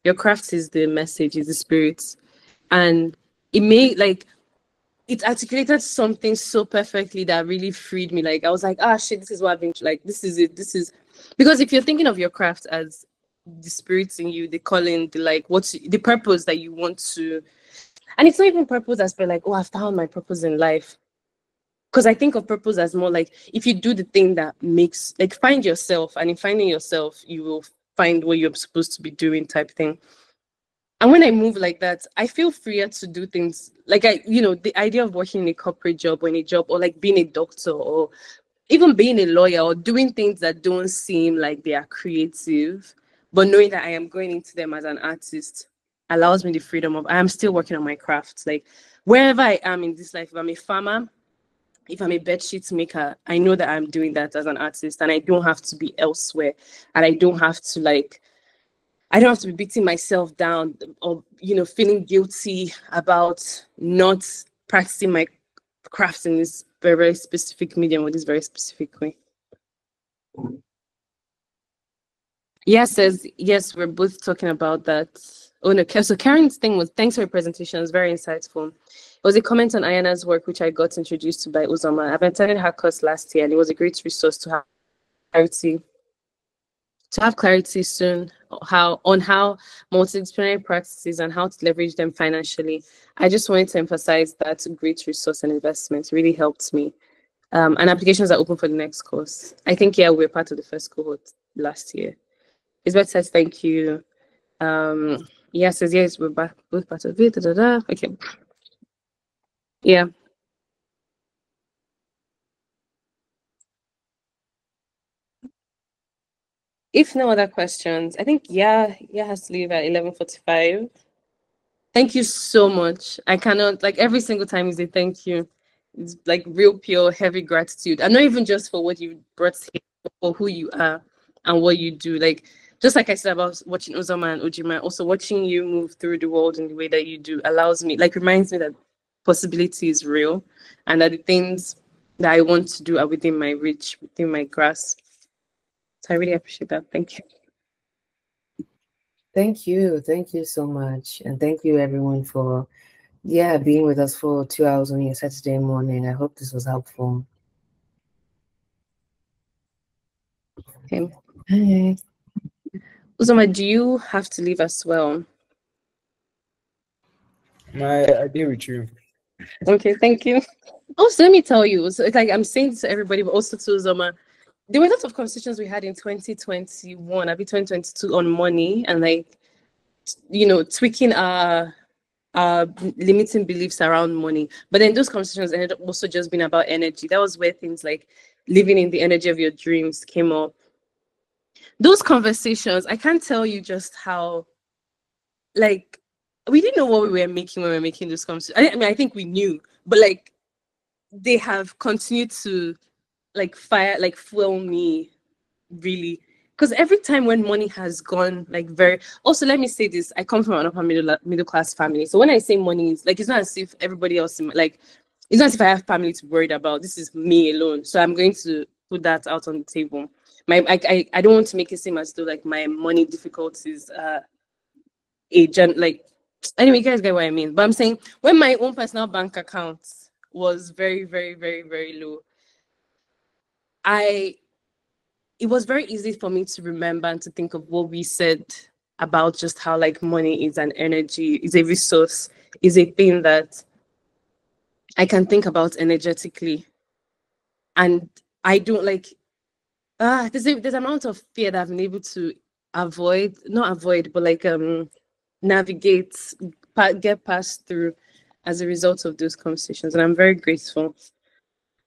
Your craft is the message, is the spirit. And it made like it articulated something so perfectly that really freed me. Like I was like, ah shit, this is what I've been like, this is it. This is because if you're thinking of your craft as the spirits in you, the calling, the like what's the purpose that you want to, and it's not even purpose as per like, oh, I've found my purpose in life. Because I think of purpose as more like if you do the thing that makes like find yourself, and in finding yourself, you will find what you're supposed to be doing type thing. And when I move like that, I feel freer to do things like the idea of working in a corporate job or in a job or like being a doctor or even being a lawyer or doing things that don't seem like they are creative, but knowing that I am going into them as an artist allows me the freedom of I am still working on my craft. Like wherever I am in this life, if I'm a farmer, if I'm a bedsheet maker, I know that I'm doing that as an artist and I don't have to be elsewhere. And I don't have to be beating myself down or, feeling guilty about not practicing my craft in this very, very specific medium or this very specific way. Says, yes, we're both talking about that. Oh no, so Karen's thing was, thanks for your presentation, it was very insightful. It was a comment on Ayana's work, which I got introduced to by Uzoma. I've attended her course last year and it was a great resource to have clarity soon on how multidisciplinary practices and how to leverage them financially. I just wanted to emphasize that great resource and investment really helped me. And applications are open for the next course. I think, we're part of the first cohort last year. Isabeth says, thank you. Says, yes, we're both part of it. Okay. Yeah. If no other questions, I think has to leave at 11:45. Thank you so much. I cannot, like, every single time you say thank you, it's like real pure heavy gratitude, and not even just for what you brought here, but for who you are and what you do. Like, just like I said about watching Uzoma and Ojima, also watching you move through the world in the way that you do allows me, like, reminds me that possibility is real and that the things that I want to do are within my reach, within my grasp. So I really appreciate that. Thank you. Thank you. Thank you so much. And thank you everyone for being with us for 2 hours on your Saturday morning. I hope this was helpful. Okay. Hey. Uzoma, do you have to leave as well? I agree with you. Okay, thank you. Also, let me tell you, so it's like I'm saying this to everybody, but also to Uzoma, there were lots of conversations we had in 2021, maybe 2022 on money and like, tweaking our limiting beliefs around money. But then those conversations ended up also just being about energy. That was where things like living in the energy of your dreams came up. Those conversations, I can't tell you just how, like, we didn't know what we were making when we were making those conversations. I mean, I think we knew, but like, they have continued to like fuel me really, because every time when money has gone like very, also let me say this, I come from an upper middle class family, so when I say money is like, it's not as if everybody else like, it's not as if I have family to worry about. This is me alone, so I'm going to put that out on the table. I don't want to make it seem as though like my money difficulties like, anyway, you guys get what I mean. But I'm saying when my own personal bank account was very, very, very, very low, it was very easy for me to remember and to think of what we said about just how like money is an energy, is a resource, is a thing that I can think about energetically. And I don't like, there's an amount of fear that I've been able to not avoid, but like navigate, get past through as a result of those conversations. And I'm very grateful.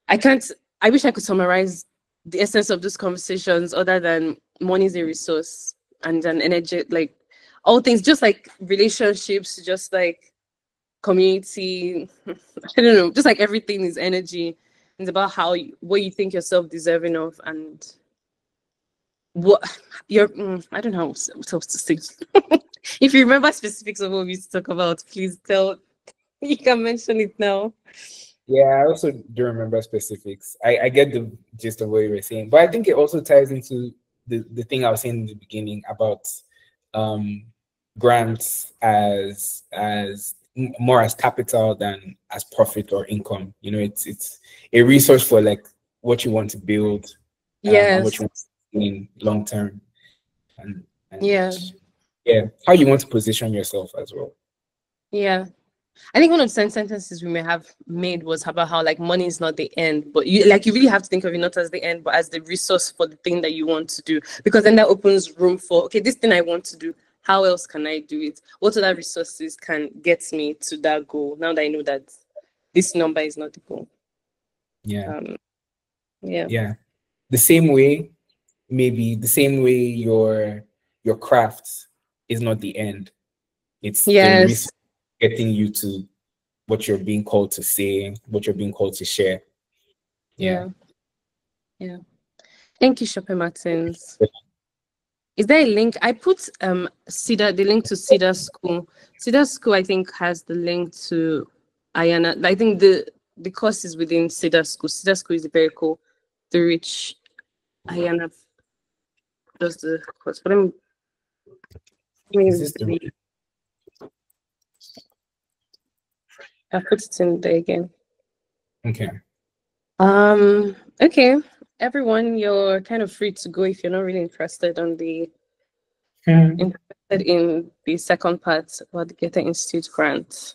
I wish I could summarize the essence of those conversations other than money is a resource and an energy, like all things, just like relationships, just like community. I don't know, just like everything is energy. It's about what you think yourself deserving of and what you're. I don't know what else to say. If you remember specifics of what we used to talk about, please tell. You can mention it now. Yeah, I also do remember specifics. I get the gist of what you were saying, but I think it also ties into the thing I was saying in the beginning about grants as more as capital than as profit or income. You know, it's a resource for like what you want to build, and what Yes. you want to see in long term, and Yeah. yeah, how you want to position yourself as well. Yeah. I think one of the sentences we may have made was about how like money is not the end, but you really have to think of it not as the end, but as the resource for the thing that you want to do. Because then that opens room for, okay, this thing I want to do, how else can I do it? What other resources can get me to that goal? Now that I know that this number is not the goal. Yeah. Yeah. Yeah. The same way your craft is not the end. It's the Yes. resource getting you to what you're being called to say, what you're being called to share. Yeah. Thank you, Shoppe Martins. Is there a link? I put the link to Cedar School. Cedar School, I think, has the link to Ayana. I think the course is within Cedar School. Cedar School is very cool. The rich Ayana does the course. But Is this the I put it in there again. okay? Okay. Everyone, you're kind of free to go if you're not really interested in the second part about the Goethe Institute grant.